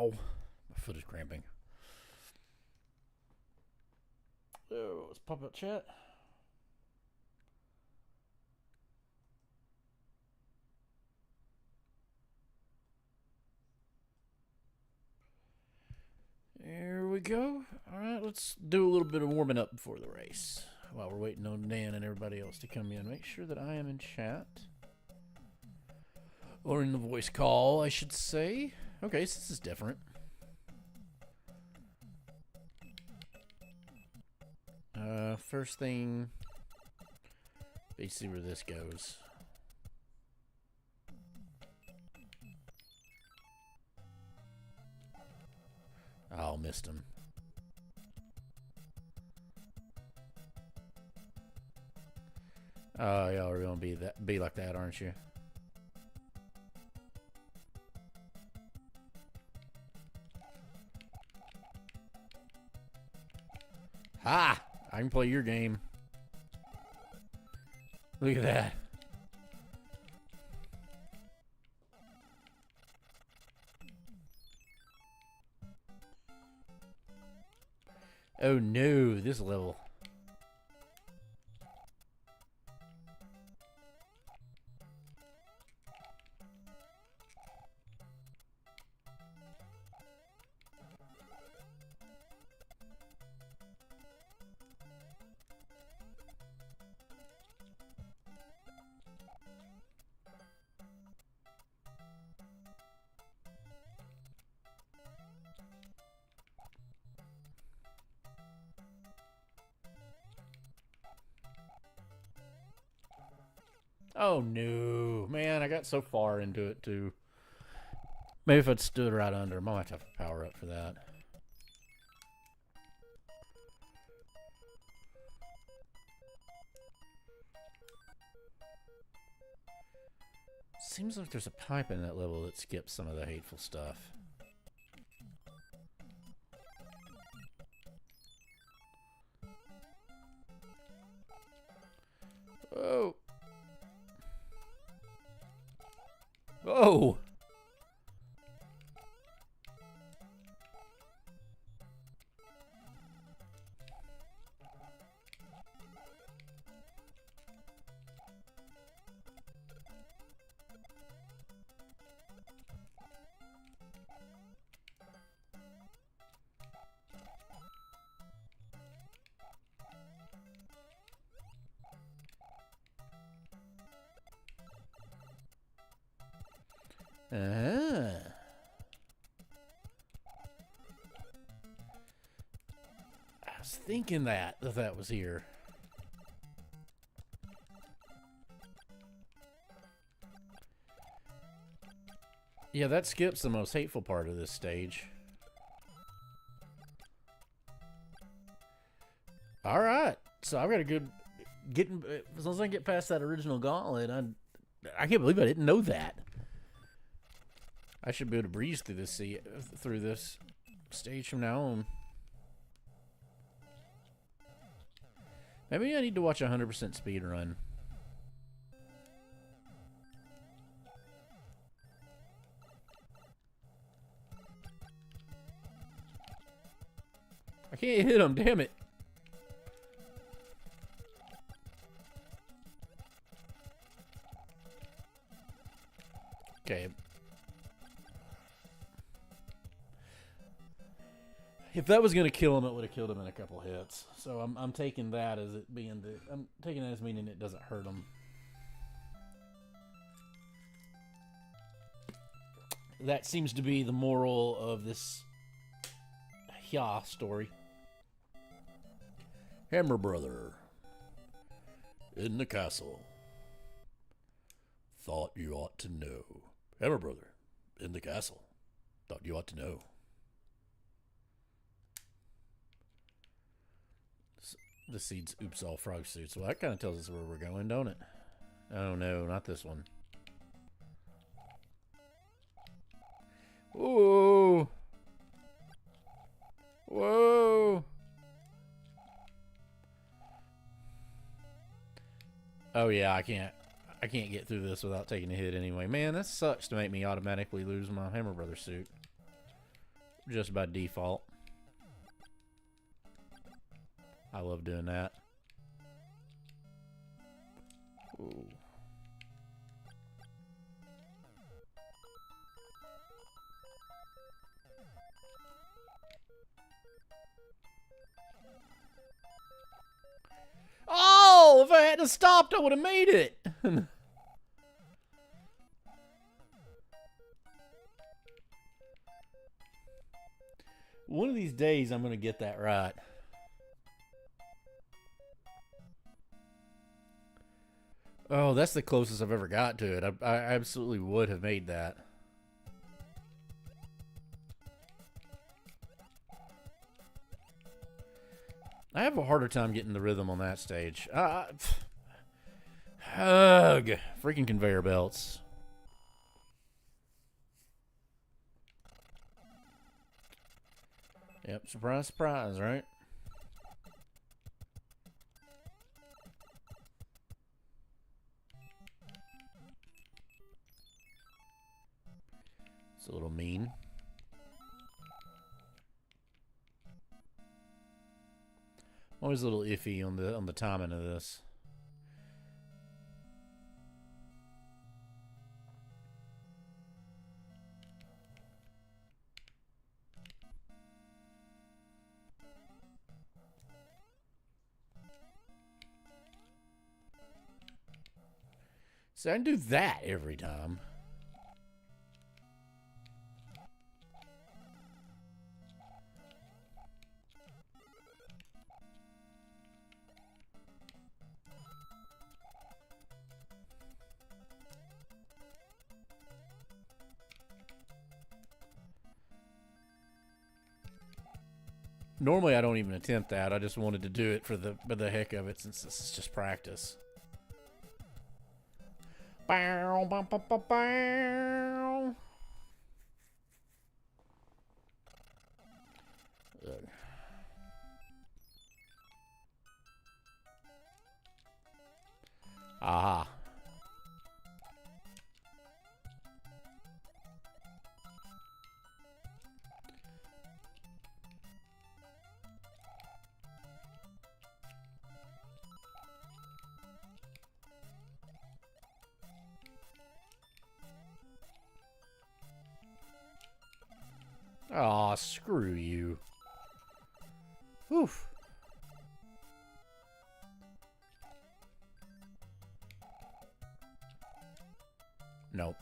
Ow. My foot is cramping. Oh, let's pop up chat. There we go. All right, let's do a little bit of warming up before the race while we're waiting on Dan and everybody else to come in. Make sure that I am in chat. Or in the voice call, I should say. Okay, so this is different. First thing, let's see where this goes. Oh, missed him. Oh, y'all are gonna be like that, aren't you? Ha! I can play your game. Look at that. Oh no, this level. Oh no, man, I got so far into it too. Maybe if I'd stood right under him, I might have to power up for that. Seems like there's a pipe in that level that skips some of the hateful stuff. Oh. Oh. I was thinking that was here. Yeah, that skips the most hateful part of this stage. All right, so I've got a good as long as I get past that original gauntlet. I can't believe I didn't know that. I should be able to breeze through this stage from now on. Maybe I need to watch a 100% speed run. I can't hit him, damn it. Okay. If that was going to kill him, it would have killed him in a couple hits. So I'm taking that as it being I'm taking that as meaning it doesn't hurt him. That seems to be the moral of this story. Hammer Brother in the castle. Thought you ought to know. Hammer Brother in the castle. Thought you ought to know. The seeds, oops, all frog suits. Well, that kind of tells us where we're going, don't it? Oh no, not this one. Whoa! Whoa! Oh yeah, I can't get through this without taking a hit anyway. Man, that sucks to make me automatically lose my Hammer Brother suit. just by default. I love doing that. Ooh. Oh, if I hadn't stopped, I would have made it. One of these days, I'm going to get that right. Oh, that's the closest I've ever got to it. I absolutely would have made that. I have a harder time getting the rhythm on that stage. Ugh, freaking conveyor belts. Yep, surprise, surprise, right? It's a little mean. Always a little iffy on the timing of this. See, I can do that every time. Normally, I don't even attempt that. I just wanted to do it for the heck of it, since this is just practice. Bow, bow, bow, bow, bow. Aha. Aw, screw you. Oof. Nope.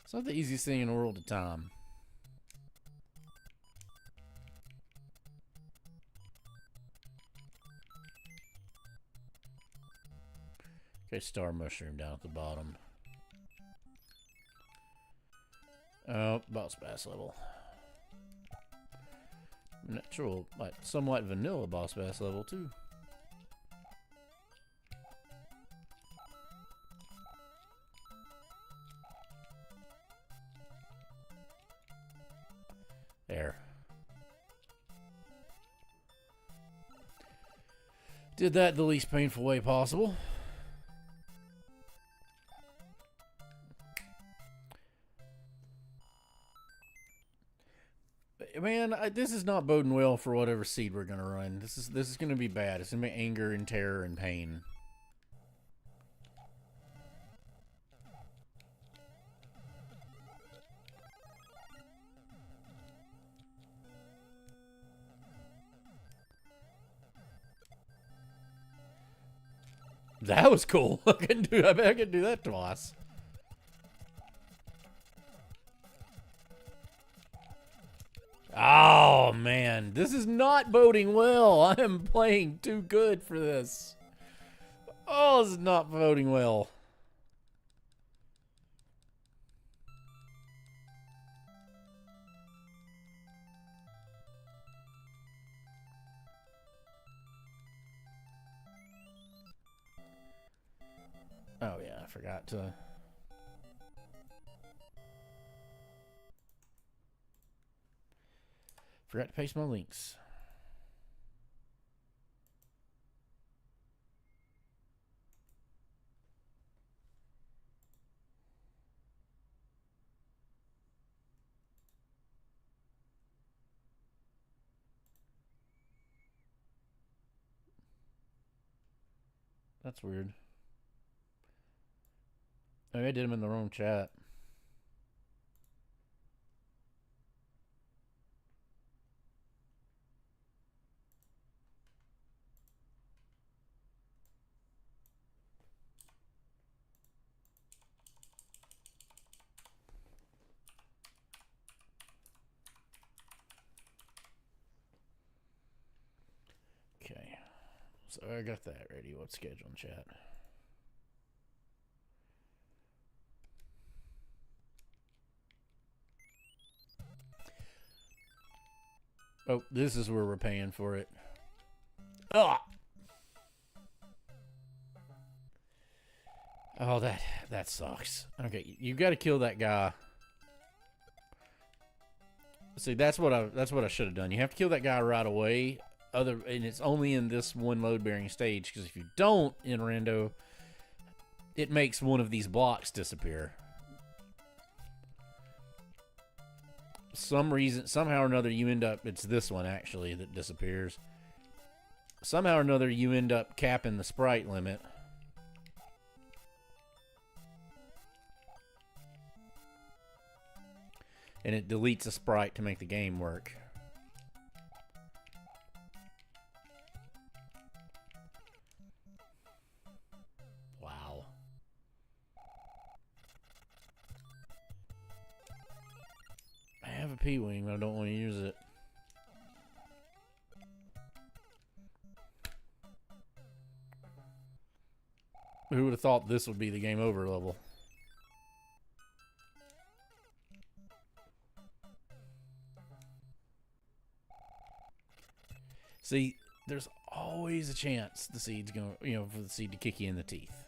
It's not the easiest thing in the world to time. Okay, star mushroom down at the bottom. Oh, boss bass level. Natural, like somewhat vanilla boss bass level too. There. Did that the least painful way possible. Man, this is not boding well for whatever seed we're gonna run. This is gonna be bad. It's gonna be anger and terror and pain. That was cool. I bet I can do that twice. Oh, man. This is not boding well. I am playing too good for this. Oh, this is not boding well. Oh, yeah. I forgot to... Forgot to paste my links. That's weird. Maybe I did them in the wrong chat. Okay. So I got that ready. What's scheduled in chat? Oh, this is where we're paying for it. Oh, oh, that sucks. Okay, you got to kill that guy. See, that's what I should have done. You have to kill that guy right away. And it's only in this one load bearing stage, because if you don't in Rando, it makes one of these blocks disappear. Somehow or another, you end up, it's this one actually that disappears. Somehow or another, you end up capping the sprite limit. And it deletes a sprite to make the game work. Wow. I have a P-Wing, but I don't want to use it. Who would have thought this would be the game over level? See, there's always a chance the seed's going, for the seed to kick you in the teeth.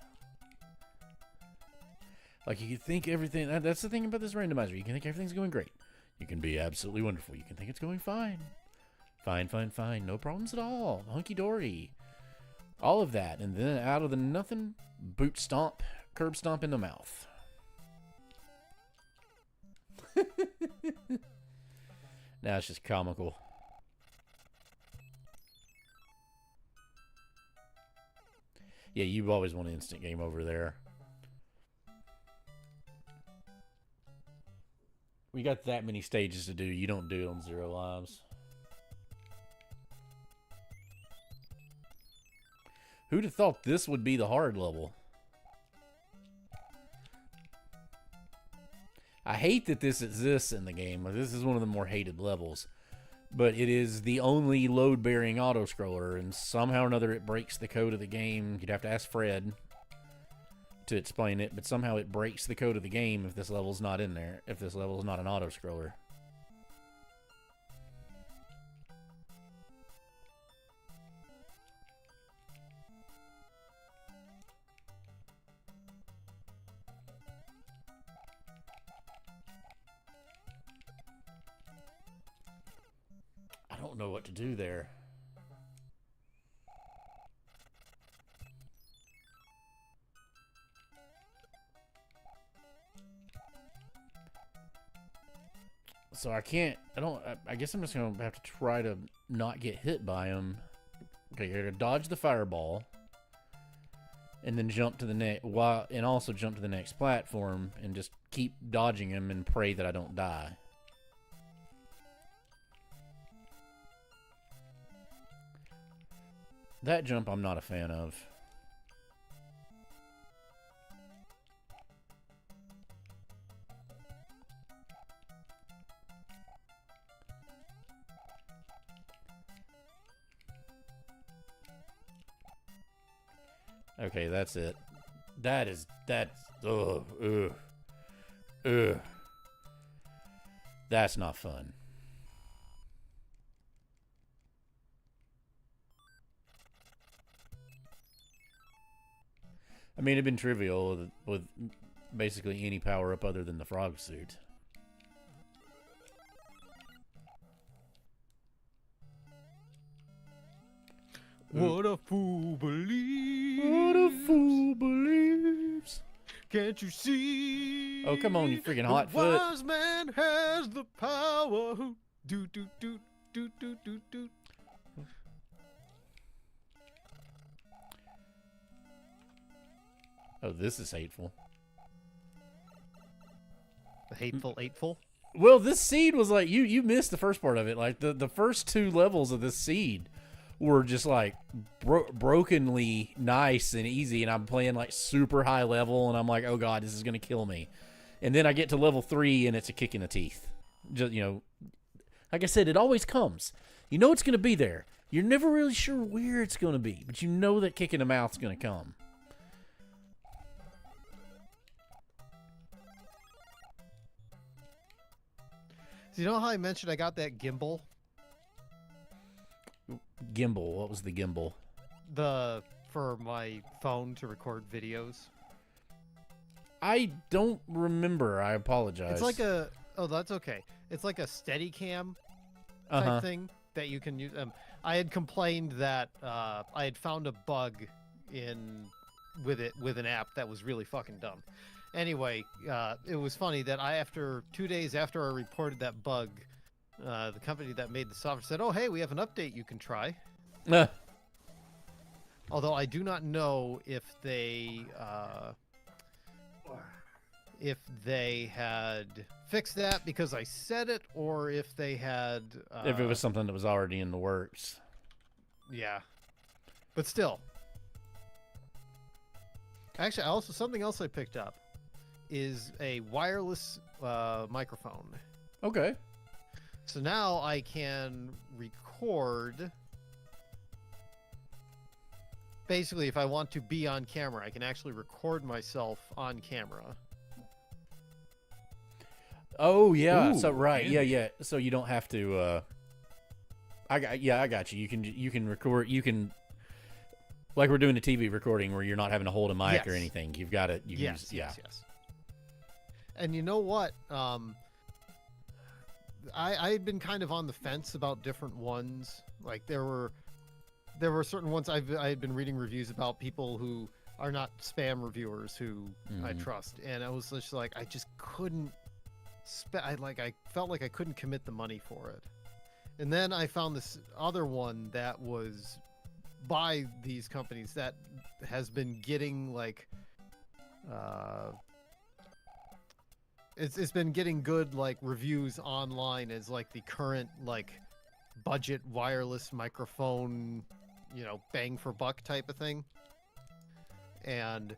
Like, you can think everything, that's the thing about this randomizer. You can think everything's going great. You can be absolutely wonderful. You can think it's going fine. Fine, fine, fine. No problems at all. Hunky-dory. All of that. And then out of the nothing, boot stomp, curb stomp in the mouth. Now it's just comical. Yeah, you always want an instant game over there. We got that many stages to do. You don't do it on 0 lives. Who'd have thought this would be the hard level? I hate that this exists in the game. This is one of the more hated levels. But it is the only load-bearing auto-scroller, and somehow or another it breaks the code of the game. You'd have to ask Fred to explain it, but somehow it breaks the code of the game if this level's not in there, if this level is not an auto-scroller. I don't know what to do there. So I guess I'm just going to have to try to not get hit by him. Okay, you're going to dodge the fireball. And then jump to the next, and also jump to the next platform and just keep dodging him and pray that I don't die. That jump I'm not a fan of. Okay, that's it. That's That's not fun. I mean, it'd been trivial with basically any power-up other than the frog suit. What a fool believes. What a fool believes. Can't you see? Oh, come on, you freaking hot the foot. wise man has the power. Do, do, do, do, do, do, do. Oh, this is hateful. The hateful eightful. Well, this seed was like you missed the first part of it. Like the first 2 levels of this seed were just like brokenly nice and easy, and I'm playing like super high level, and I'm like, oh god, this is gonna kill me. And then I get to level 3, and it's a kick in the teeth. Just like I said, it always comes. You know it's gonna be there. You're never really sure where it's gonna be, but you know that kick in the mouth's gonna come. So you know how I mentioned I got that gimbal? Gimbal. What was the gimbal? For my phone to record videos. I don't remember. I apologize. It's like a... Oh, that's okay. It's like a Steadicam type thing that you can use. I had complained that I had found a bug with an app that was really fucking dumb. Anyway, it was funny that after 2 days after I reported that bug, the company that made the software said, "Oh, hey, we have an update you can try." Although I do not know if they had fixed that because I said it, or if they had if it was something that was already in the works. Yeah, but still. Actually, something else I picked up is a wireless microphone. Okay. So now I can record. Basically, if I want to be on camera, I can actually record myself on camera. Oh yeah. Ooh, So right. handy. Yeah. So you don't have to. I got you. You can record. You can. Like we're doing a TV recording where you're not having to hold a mic or Yes. anything. You've got it. You can use, Yes. And you know what? I had been kind of on the fence about different ones. Like there were certain ones I had been reading reviews about people who are not spam reviewers who I trust, and I was just like, I just couldn't. I felt like I couldn't commit the money for it. And then I found this other one that was by these companies that has been getting like it's been getting good like reviews online as like the current like budget wireless microphone, bang for buck type of thing. And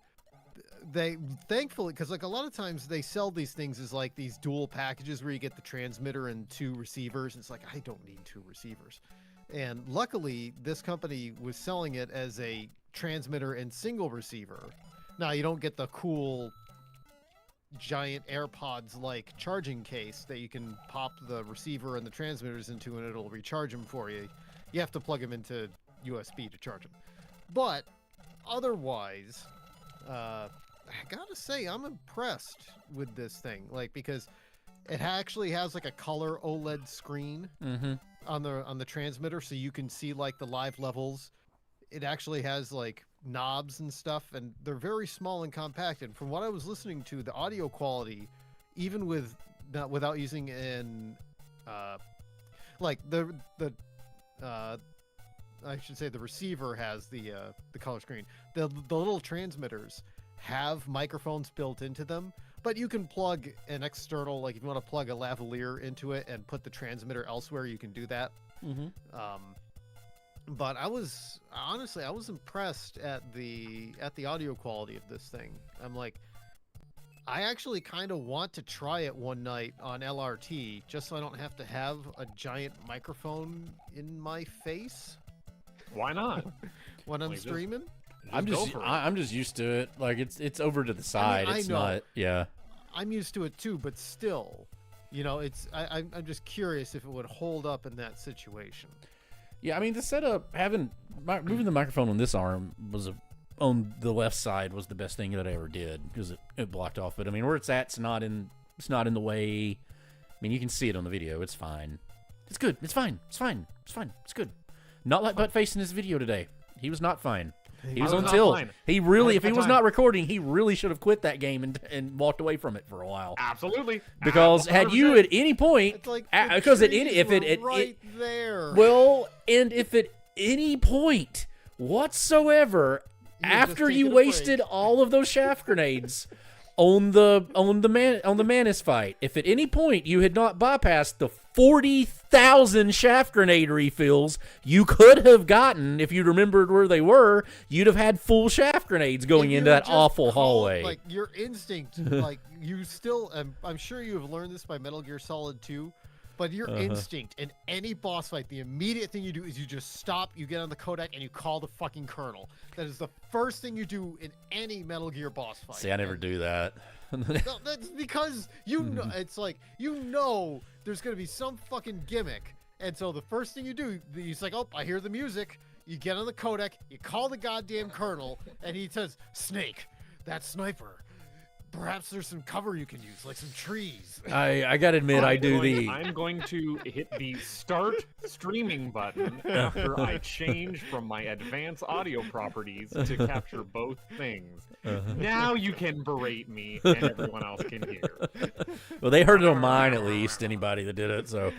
they thankfully, because like a lot of times they sell these things as like these dual packages where you get the transmitter and 2 receivers. It's like, I don't need 2 receivers. And luckily this company was selling it as a transmitter and single receiver. Now you don't get the cool giant AirPods like charging case that you can pop the receiver and the transmitters into and it'll recharge them for you. You have to plug them into USB to charge them. But otherwise, I gotta say I'm impressed with this thing, like, because it actually has like a color OLED screen on the transmitter, so you can see like the live levels. It actually has like knobs and stuff, and they're very small and compact. And from what I was listening to, the audio quality, even without using an like the I should say the receiver has the color screen. The little transmitters have microphones built into them, but you can plug an external, like if you want to plug a lavalier into it and put the transmitter elsewhere, you can do that. But I was impressed at the audio quality of this thing. I'm like, I actually kind of want to try it one night on LRT just so I don't have to have a giant microphone in my face. Why not? When I'm Like, just- streaming. I'm go just for it. I'm just used to it. Like it's over to the side. I It's know. not. Yeah. I'm used to it too, but still, it's I'm just curious if it would hold up in that situation. Yeah, I mean the setup, moving the microphone on this arm on the left side was the best thing that I ever did because it blocked off. But I mean where it's at, it's not in the way. I mean you can see it on the video. It's fine. It's good. It's fine. It's fine. It's fine. It's good. Not like Buttface in his video today. He was not fine. He was I on was not tilt. fine. He really, I if had he a was time. not recording, he really should have quit that game and walked away from it for a while. Absolutely. Because had you 100%. at any point, It's like because at any if it right there. well, and if at any point whatsoever after you wasted all of those shaft grenades on the Manus fight, if at any point you had not bypassed the 40,000 shaft grenade refills you could have gotten, if you remembered where they were, you'd have had full shaft grenades going into that awful hallway. Like your instinct, like you still, I'm sure you have learned this by Metal Gear Solid 2. But your instinct in any boss fight, the immediate thing you do is you just stop, you get on the Kodak, and you call the fucking Colonel. That is the first thing you do in any Metal Gear boss fight. See, I never do that. No, that's because you know, it's like, you know there's going to be some fucking gimmick. And so the first thing you do, he's like, oh, I hear the music. You get on the Kodak, you call the goddamn Colonel, and he says, Snake, that sniper. Perhaps there's some cover you can use, like some trees. I gotta admit, I'm going to hit the start streaming button after I change from my advanced audio properties to capture both things. Now you can berate me, and everyone else can hear. Well, they heard it on mine at least. Anybody that did it, so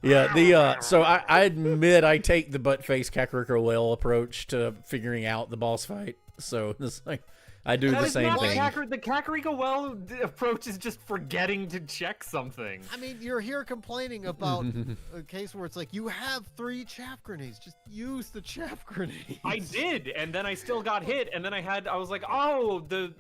yeah. So I admit I take the butt face Kakariko Whale approach to figuring out the boss fight. So it's like. I do the same thing. The Kakariko Well approach is just forgetting to check something. I mean, you're here complaining about a case where it's like, you have 3 chaff grenades. Just use the chaff grenades. I did, and then I still got hit, and then I was like, oh, the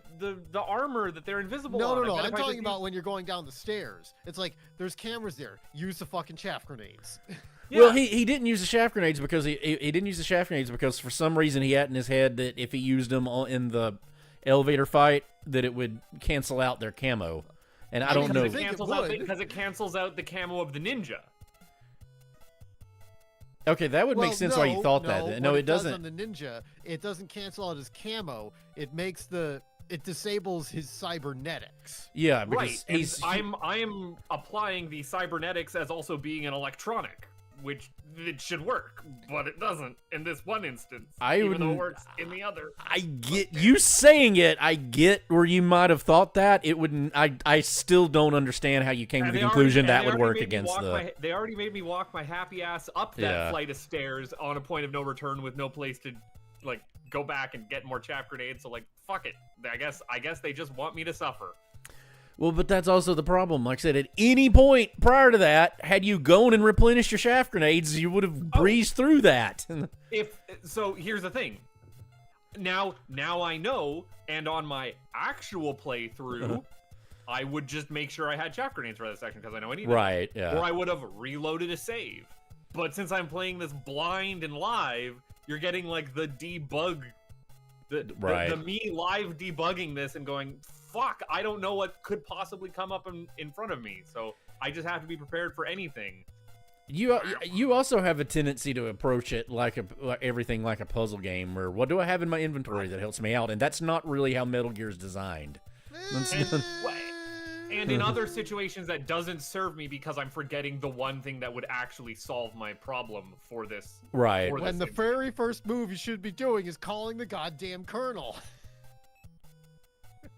armor that they're invisible on. No, I'm talking about when you're going down the stairs. It's like, there's cameras there. Use the fucking chaff grenades. Yeah. Well, he didn't use the shaft grenades because he didn't use the shaft grenades because for some reason he had in his head that if he used them in the elevator fight that it would cancel out their camo, and I don't know because it cancels out the camo of the ninja. Okay, that would make sense why you thought that. No, it doesn't. On the ninja, it doesn't cancel out his camo. It makes it disables his cybernetics. Yeah, because right. I am applying the cybernetics as also being an electronic, which it should work, but it doesn't in this one instance. Even though it works in the other. I get you saying it. I get where you might have thought that. It wouldn't. I still don't understand how you came to the conclusion that would work against the. They already made me walk my happy ass up that flight of stairs on a point of no return with no place to, like, go back and get more chaff grenades. So, like, fuck it. I guess they just want me to suffer. Well, but that's also the problem. Like I said, at any point prior to that, had you gone and replenished your shaft grenades, you would have breezed through that. So here's the thing. Now I know, and on my actual playthrough, I would just make sure I had shaft grenades for that section because I know I need them. Right, yeah. Or I would have reloaded a save. But since I'm playing this blind and live, you're getting like the debug, the me live debugging this and going, fuck, I don't know what could possibly come up in front of me, so I just have to be prepared for anything. You also have a tendency to approach it like everything like a puzzle game, where what do I have in my inventory that helps me out, and that's not really how Metal Gear is designed. And in other situations that doesn't serve me because I'm forgetting the one thing that would actually solve my problem for this. Right. When the very first move you should be doing is calling the goddamn Colonel.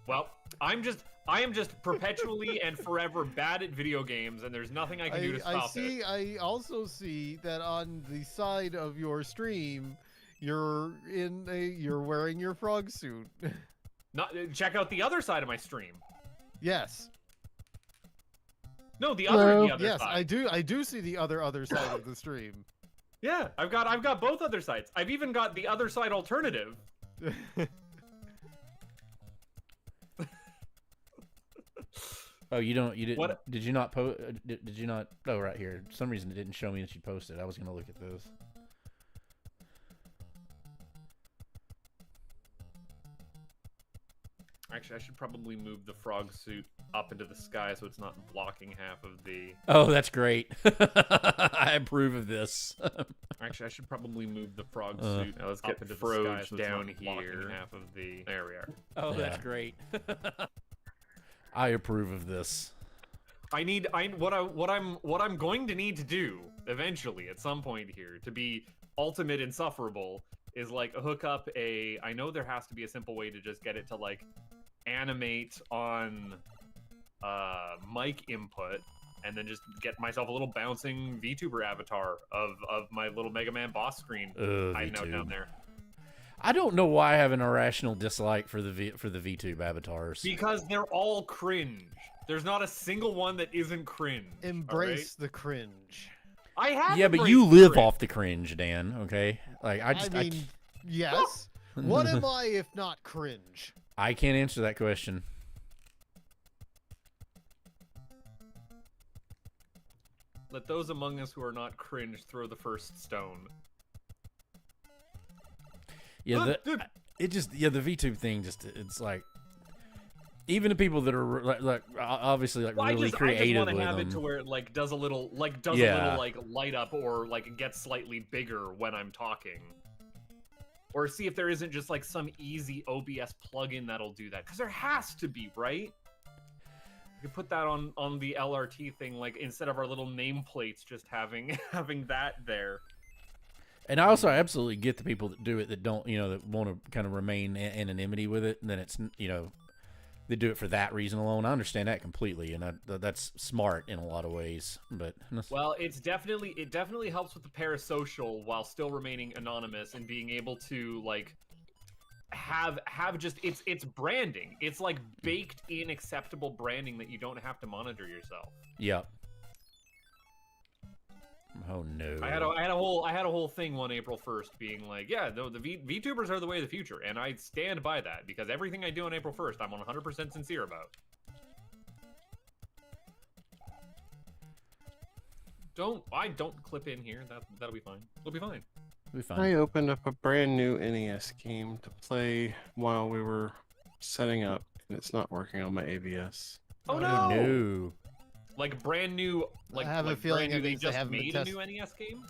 Well, I am just perpetually and forever bad at video games, and there's nothing I can do to stop it. I also see that on the side of your stream, you're wearing your frog suit. Check out the other side of my stream. Yes. No, the other side. Yes, I do see the other side of the stream. Yeah, I've got both other sides. I've even got the other side alternative. Oh, you didn't. What? Did you not post? Did you not? Oh, right here. For some reason, it didn't show me that you posted. I was gonna look at this. Actually, I should probably move the frog suit up into the sky so it's not blocking half of the... Oh, that's great. I approve of this. Actually, I should probably move the frog suit now let's get up into the sky so down it's not here. Half of the... There we are. Oh, that's great. I approve of this. What I'm going to need to do eventually at some point here to be ultimate insufferable is like hook up I know there has to be a simple way to just get it to like animate on mic input and then just get myself a little bouncing VTuber avatar of my little Mega Man boss screen I know down there. I don't know why I have an irrational dislike for the VTube avatars. Because they're all cringe. There's not a single one that isn't cringe. Embrace the cringe. I have. Yeah, but embraced you the live cringe. off the cringe, Dan. Okay, like I mean, yes. What am I if not cringe? I can't answer that question. Let those among us who are not cringe throw the first stone. Yeah, the VTube thing it's like even the people that are like obviously like really creative I just want to have with it to them. where it like does a little like light up or like gets slightly bigger when I'm talking. Or see if there isn't just like some easy OBS plugin that'll do that, because there has to be, right? You could put that on the LRT thing, like instead of our little nameplates, just having that there. And I also absolutely get the people that do it that don't, that want to kind of remain anonymity with it, and then it's, they do it for that reason alone. I understand that completely, and that's smart in a lot of ways. But well, it definitely helps with the parasocial while still remaining anonymous and being able to like have just it's branding. It's like baked in acceptable branding that you don't have to monitor yourself. Yep. Oh no! I had a whole thing one April 1st being like, yeah, the VTubers are the way of the future, and I stand by that because everything I do on April 1st, I'm 100% sincere about. Don't clip in here. That'll be fine. It'll be fine. It'll be fine. I opened up a brand new NES game to play while we were setting up, and it's not working on my ABS. Oh no! No. Like brand new, like I have like a feeling brand new, they it means they just haven't been made a tested. new NES game.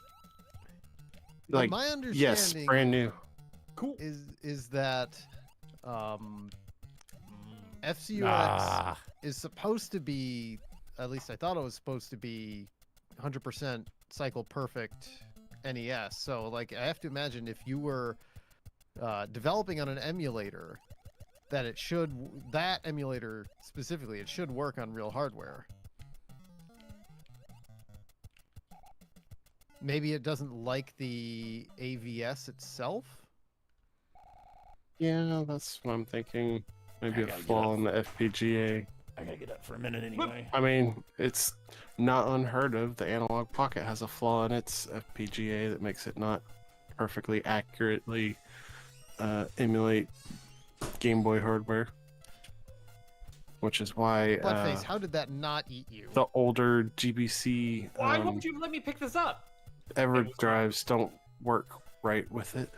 Like, my understanding yes, brand new. Cool. is that FCUX Ah. is supposed to be, at least I thought it was supposed to be 100% cycle perfect NES. So like I have to imagine if you were developing on an emulator, that emulator specifically, it should work on real hardware. Maybe it doesn't like the AVS itself? Yeah, that's what I'm thinking. Maybe I a gotta get flaw up. in the FPGA. I gotta get up for a minute anyway. I mean, it's not unheard of. The Analog Pocket has a flaw in its FPGA that makes it not perfectly accurately emulate Game Boy hardware. Which is why Buttface, how did that not eat you? the older GBC Why won't you let me pick this up? Ever drives don't work right with it.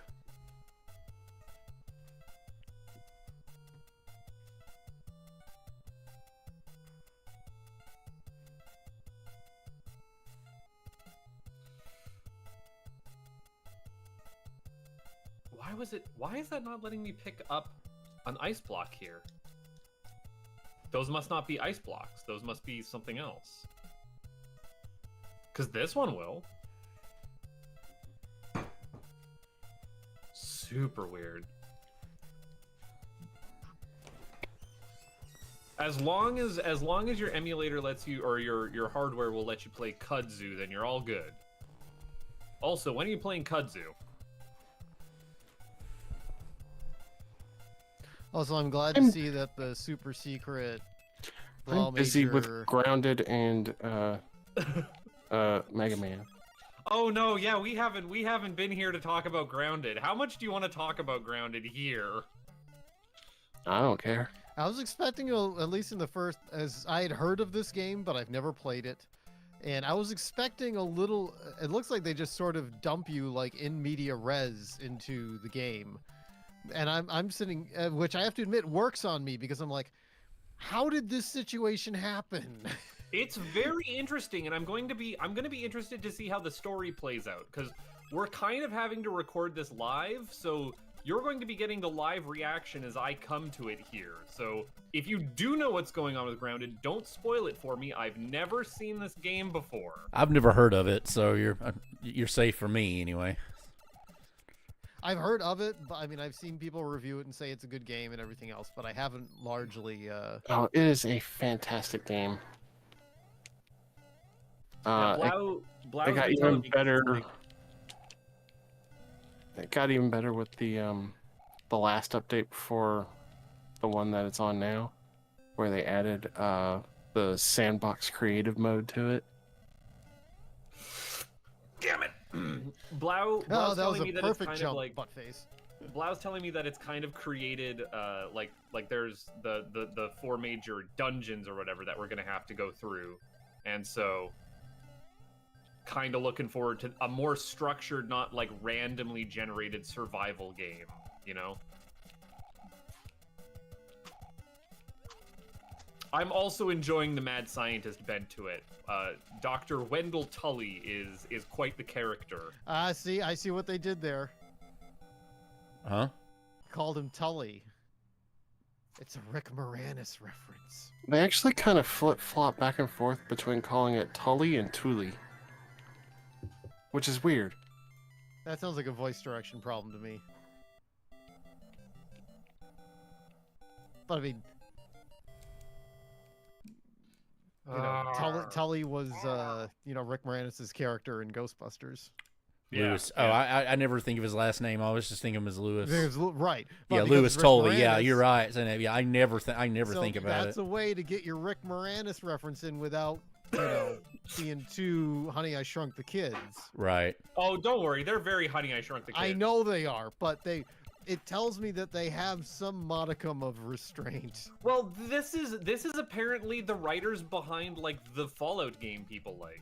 Why is that not letting me pick up an ice block here? Those must not be ice blocks. Those must be something else. Because this one will. Super weird. As long as your emulator lets you, or your hardware will let you play kudzu, then you're all good. Also, when are you playing kudzu? Also, I'm glad to see that the super secret I'm busy with Grounded and Mega Man. Oh no, yeah, we haven't been here to talk about Grounded. How much do you want to talk about Grounded here? I don't care. I was expecting, at least in the first, as I had heard of this game, but I've never played it. And I was expecting a little, it looks like they just sort of dump you like in media res into the game. And I'm sitting, which I have to admit works on me because I'm like, how did this situation happen? It's very interesting, and I'm going to be interested to see how the story plays out, because we're kind of having to record this live, so you're going to be getting the live reaction as I come to it here. So if you do know what's going on with Grounded, don't spoil it for me. I've never seen this game before. I've never heard of it, so you're safe for me anyway. I've heard of it, but I mean, I've seen people review it and say it's a good game and everything else, but I haven't largely. Oh, it is a fantastic game. Blau it got even better. It got even better with the the last update before the one that it's on now, where they added the sandbox creative mode to it. Damn it! Blau's Oh, that was telling a me that it's perfect kind jump, of like buttface. Blau's telling me that it's kind of created like there's the 4 major dungeons or whatever that we're gonna have to go through, and so kind of looking forward to a more structured, not like randomly generated survival game, you know? I'm also enjoying the mad scientist bent to it. Dr. Wendell Tully is quite the character. I see what they did there. Huh? Called him Tully. It's a Rick Moranis reference. They actually kind of flip-flop back and forth between calling it Tully and Thule, which is weird. That sounds like a voice direction problem to me. But I mean, you know, Tully was, you know, Rick Moranis' character in Ghostbusters. Yeah, Lewis. yeah. Oh, I never think of his last name. I always just think of him as Lewis. Right. But Yeah, because Lewis Rick Tully. Yeah, Moranis- you're right. So, yeah, I never so think about that's it. a way to get your Rick Moranis reference in without, you know, being too Honey, I Shrunk the Kids. Right. Oh, don't worry, they're very Honey, I Shrunk the Kids. I know they are, but it tells me that they have some modicum of restraint. Well, this is apparently the writers behind like the Fallout game people like.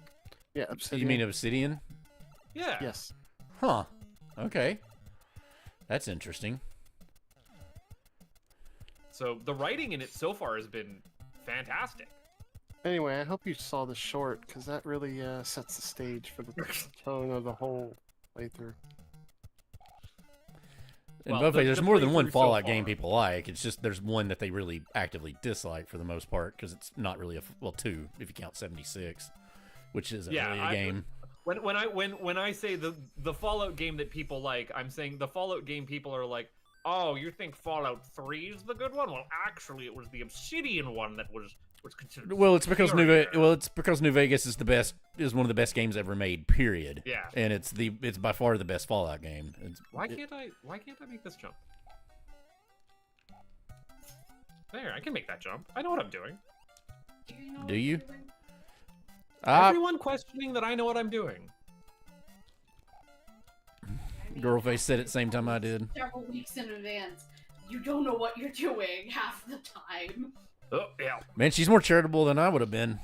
Yeah, You Obsidian. mean Obsidian? Yeah. Yes. Huh. Okay. That's interesting. So the writing in it so far has been fantastic. Anyway, I hope you saw the short, because that really sets the stage for the tone of the whole playthrough. And Well, both ways, the there's more than one playthrough so Fallout game far. people like. It's just there's one that they really actively dislike for the most part because it's not really two if you count 76, which isn't Yeah, really a game. When I say the Fallout game that people like, I'm saying the Fallout game people are like, oh, you think Fallout 3 is the good one? Well, actually, it was the Obsidian one that was considered. Well, it's because superior." it's because New Vegas is one of the best games ever made. Period. Yeah. And it's by far the best Fallout game. Why can't I make this jump? There, I can make that jump. I know what I'm doing. Do you? Everyone questioning that I know what I'm doing. Girlface said it same time I did. Several weeks in advance. You don't know what you're doing half the time. Oh, yeah. Man, she's more charitable than I would have been.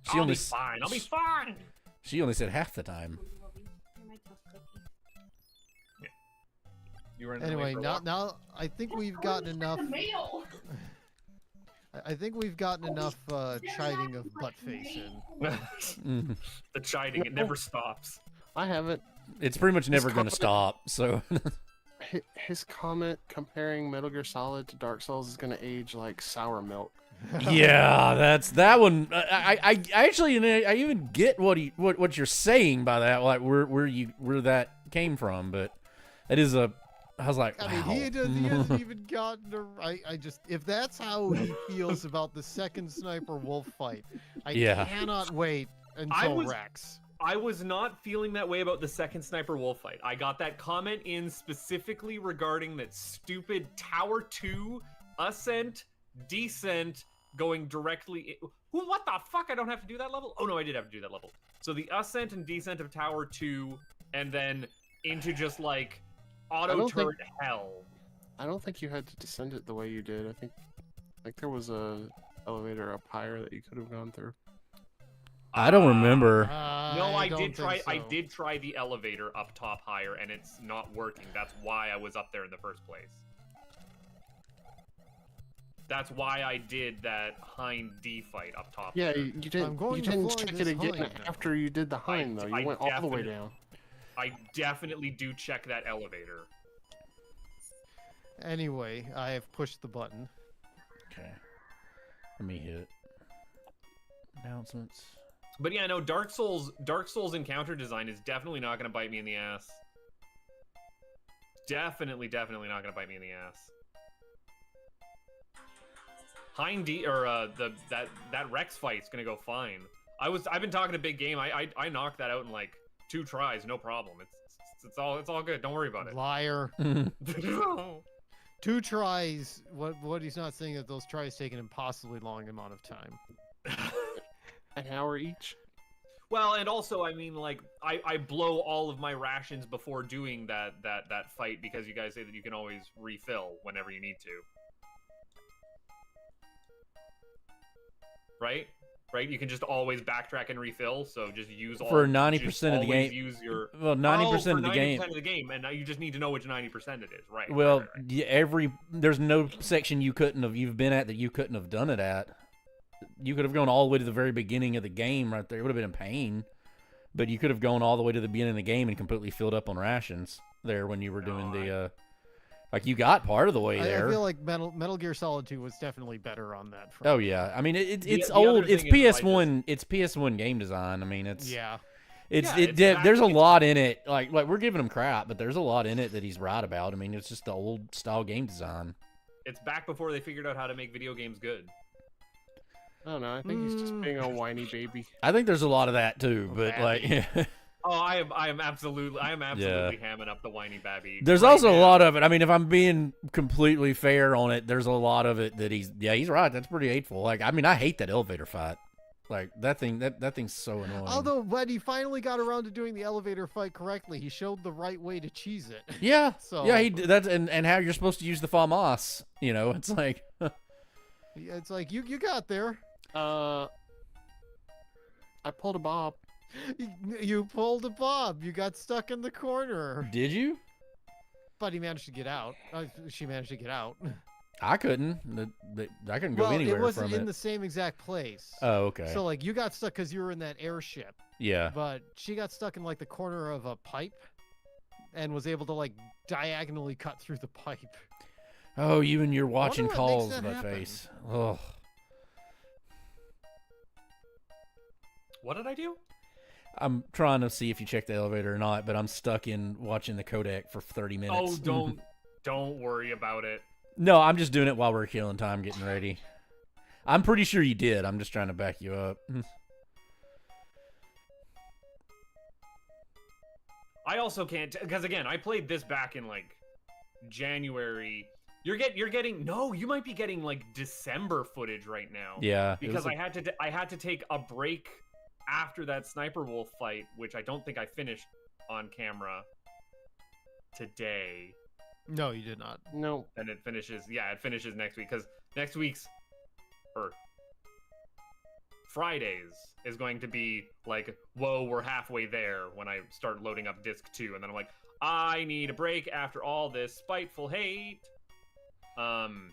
I'll be fine. I'll be fine. She only said half the time. You were in the Anyway, way for a walk. now I think we've gotten enough. Mail. I think we've gotten enough chiding of buttface in. The chiding, it never stops. I haven't. It's pretty much never going to comment- stop. So His comment comparing Metal Gear Solid to Dark Souls is going to age like sour milk. yeah, that's that one. I actually I even get what you're saying by that, like where that came from, but it is a. I was like, I wow. mean, he hasn't even gotten to. I just, if that's how he feels about the second Sniper Wolf fight, I Yeah. cannot wait until was- Rex. I was not feeling that way about the second Sniper Wolf fight. I got that comment in specifically regarding that stupid Tower 2 ascent, descent, going directly. What the fuck? I don't have to do that level? Oh no, I did have to do that level. So the ascent and descent of Tower 2, and then into just like auto don't think- turret hell. I don't think you had to descend it the way you did. I think there was a elevator up higher that you could have gone through. I don't remember. No, I don't did try. think I so. did try the elevator up top higher, and it's not working. That's why I was up there in the first place. That's why I did that Hind D fight up top. Yeah, there. you didn't. going You to didn't fly check this it again Hind now. after you did the Hind, though. You I went all the way definitely- down. I definitely do check that elevator. Anyway, I have pushed the button. Okay, let me hit announcements. But yeah, no, Dark Souls encounter design is definitely not gonna bite me in the ass. Definitely not gonna bite me in the ass. Hind D or that Rex fight's gonna go fine. I've been talking to Big Game. I knocked that out in like 2 tries, no problem. It's It's all good. Don't worry about it. Liar. 2 tries. What he's not saying that those tries take an impossibly long amount of time. An hour each. Well, and also, I mean, like, I blow all of my rations before doing that fight because you guys say that you can always refill whenever you need to. Right? Right? You can just always backtrack and refill, so just use all... For 90% of the game. Use your... Well, 90% of the game. 90% of the game, and now you just need to know which 90% it is, right? Well, right. yeah, there's no section you've been at that you couldn't have done it at. You could have gone all the way to the very beginning of the game right there. It would have been a pain. But you could have gone all the way to the beginning of the game and completely filled up on rations there when you were doing the... Like, you got part of the way there. I feel like Metal Gear Solid 2 was definitely better on that front. Oh, yeah. I mean, it's the old. other It's thing is, PS1. It's PS1 game design. I mean, it's... Yeah. There's a lot in it. Like we're giving him crap, but there's a lot in it that he's right about. I mean, it's just the old style game design. It's back before they figured out how to make video games good. I don't know. I think he's just being a whiny baby. I think there's a lot of that too, but like... Oh, I am absolutely hamming up the whiny babby. There's right also now. a lot of it. I mean, if I'm being completely fair on it, there's a lot of it that he's right. That's pretty hateful. Like, I mean, I hate that elevator fight. Like that thing's so annoying. Although when he finally got around to doing the elevator fight correctly, he showed the right way to cheese it. Yeah. So yeah, that's and how you're supposed to use the FAMAS. You know, it's like it's like you got there. I pulled a Bob. You pulled a Bob. You got stuck in the corner. Did you? But he managed to get out. She managed to get out. I couldn't. I couldn't go anywhere it wasn't from in it. the same exact place. Oh, okay. So like you got stuck because you were in that airship. Yeah. But she got stuck in like the corner of a pipe, and was able to like diagonally cut through the pipe. Oh, you and your watching what calls makes to that my happen. face. Oh. What did I do? I'm trying to see if you checked the elevator or not, but I'm stuck in watching the codec for 30 minutes. Oh, don't worry about it. No, I'm just doing it while we're killing time getting ready. I'm pretty sure you did. I'm just trying to back you up. I also can't because again, I played this back in like January. You're getting no, you might be getting like December footage right now. Yeah. Because I had to take a break after that Sniper Wolf fight, which I don't think I finished on camera today. No, you did not. No. And it finishes next week because next week's or Fridays is going to be like, whoa, we're halfway there when I start loading up disc 2, and then I'm like, I need a break after all this spiteful hate. And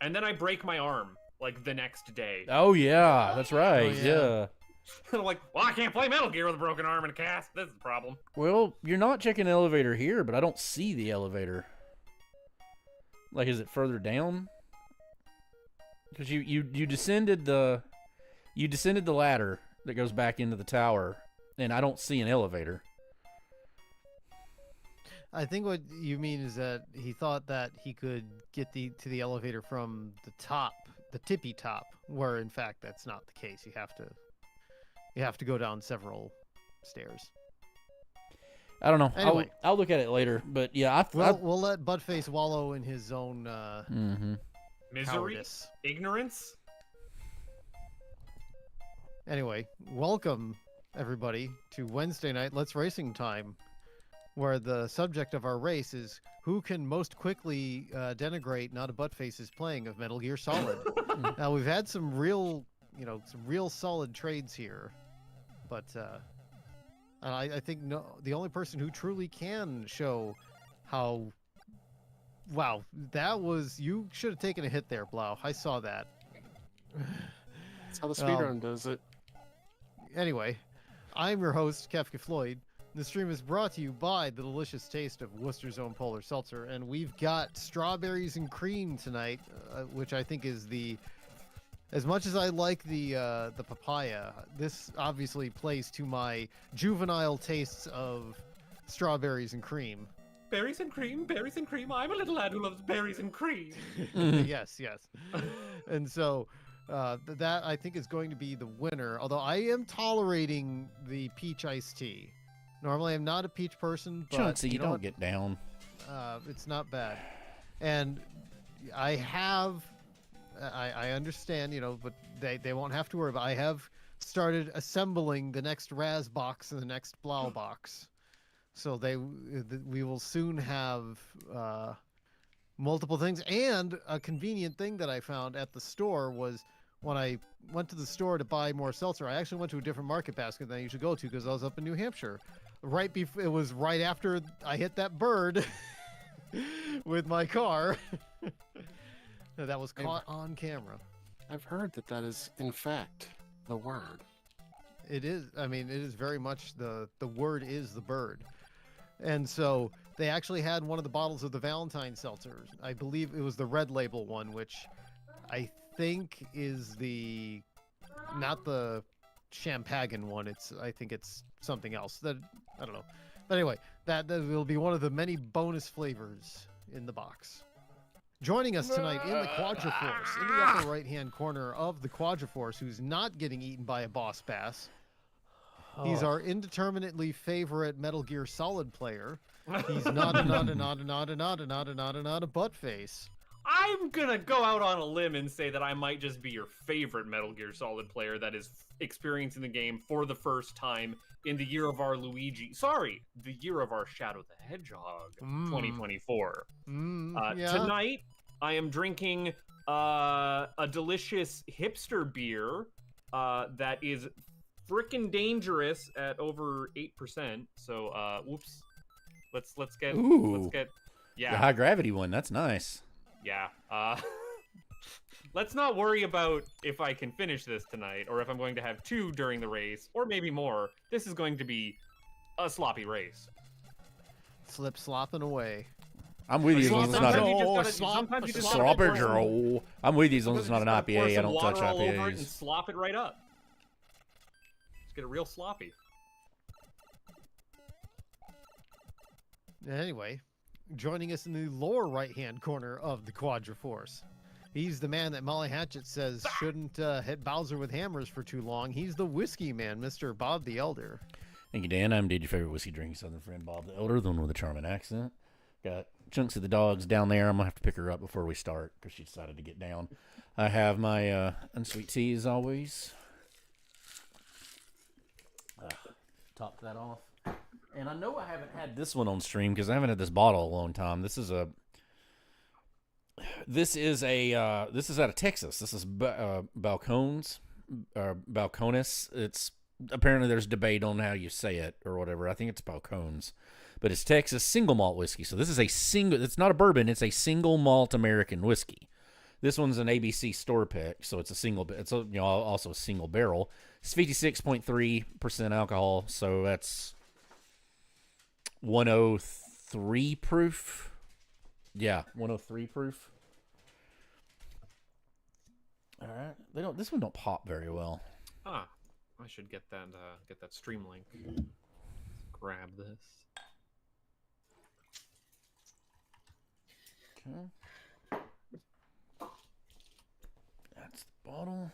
then I break my arm like the next day. Oh yeah, that's right. Oh, yeah. I'm like, well, I can't play Metal Gear with a broken arm and a cast. This is the problem. Well, you're not checking the elevator here, but I don't see the elevator. Like, is it further down? Because you descended the ladder that goes back into the tower, and I don't see an elevator. I think what you mean is that he thought that he could get to the elevator from the top, the tippy top, where in fact that's not the case. You have to go down several stairs. I don't know. Anyway. I'll look at it later, but yeah, We'll let Buttface wallow in his own Misery, cowardice. ignorance. Anyway, welcome everybody to Wednesday night Let's Racing Time, where the subject of our race is who can most quickly denigrate Not a Buttface's playing of Metal Gear Solid. Now we've had some real solid trades here, but I think the only person who truly can show how. Wow, you should have taken a hit there, Blau. I saw that. That's how the speedrun does it. Anyway, I'm your host, Kefka Floyd. The stream is brought to you by the delicious taste of Worcester's Own Polar Seltzer, and we've got strawberries and cream tonight, which I think is as much as I like the papaya, this obviously plays to my juvenile tastes of strawberries and cream. Berries and cream, berries and cream. I'm a little lad who loves berries and cream. Yes. And so that I think is going to be the winner, although I am tolerating the peach iced tea. Normally, I'm not a peach person, but Chunksy, you know don't what? get down. It's not bad. And I have, I understand, but they won't have to worry. But I have started assembling the next Raz box and the next Blau box, so we will soon have multiple things. And a convenient thing that I found at the store was when I went to the store to buy more seltzer, I actually went to a different market basket than I usually go to because I was up in New Hampshire. Right before, it was right after I hit that bird with my car. That was caught on camera. I've heard that is, in fact, the word. It is. I mean, it is very much the word is the bird. And so they actually had one of the bottles of the Valentine seltzers. I believe it was the red label one, which I think is not the Champagne one. I think it's something else. That I don't know. But anyway, that will be one of the many bonus flavors in the box. Joining us tonight in the Quadriforce, in the upper right-hand corner of the Quadriforce, who's not getting eaten by a boss bass. He's our indeterminately favorite Metal Gear Solid player. He's not a butt face. I'm gonna go out on a limb and say that I might just be your favorite Metal Gear Solid player that is experiencing the game for the first time in the year of our the year of our Shadow the Hedgehog, 2024. Yeah. Tonight, I am drinking a delicious hipster beer that is frickin' dangerous at over 8%. So, whoops. Let's get The yeah. high gravity one. That's nice. Yeah. Let's not worry about if I can finish this tonight, or if I'm going to have 2 during the race, or maybe more. This is going to be a sloppy race. Slopping away. I'm with you as long as it's not Sometimes you just gotta sloppy pour some- Joe. I'm with you as long as it's not an just gotta pour IPA. I some don't touch water all over it and IPAs. slop it right up. Just get it real sloppy. Anyway, joining us in the lower right-hand corner of the Quadriforce. He's the man that Molly Hatchet says shouldn't hit Bowser with hammers for too long. He's the whiskey man, Mr. Bob the Elder. Thank you, Dan. I'm indeed your favorite whiskey drinking Southern friend, Bob the Elder, the one with a charming accent. Got Chunks of the dogs down there. I'm going to have to pick her up before we start because she decided to get down. I have my unsweet tea as always. Top that off. And I know I haven't had this one on stream because I haven't had this bottle a long time. This is out of Texas. This is Balcones. It's apparently there's debate on how you say it or whatever. I think it's Balcones, but it's Texas single malt whiskey. So this is it's not a bourbon. It's a single malt American whiskey. This one's an ABC store pick, so it's also a single barrel. It's 56.3% alcohol, so that's 103 proof. Yeah, 103 proof. All right, this one don't pop very well. I should get that stream link. Grab this. Okay. That's the bottle.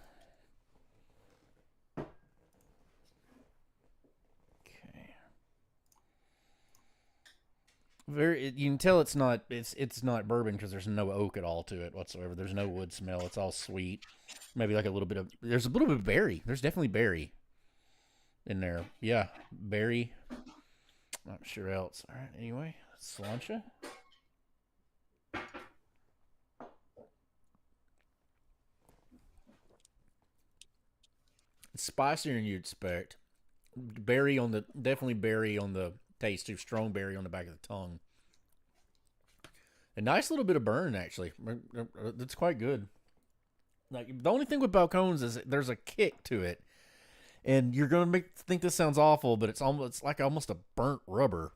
Okay. You can tell it's not bourbon because there's no oak at all to it whatsoever. There's no wood smell. It's all sweet. Maybe like there's a little bit of berry. There's definitely berry in there. Yeah, berry. Not sure else. All right. Anyway, Slancha. It's spicier than you'd expect. Definitely berry on the taste too. Strong berry on the back of the tongue. A nice little bit of burn actually. That's quite good. Like the only thing with Balcones is there's a kick to it, and you're gonna think this sounds awful, but it's like almost a burnt rubber.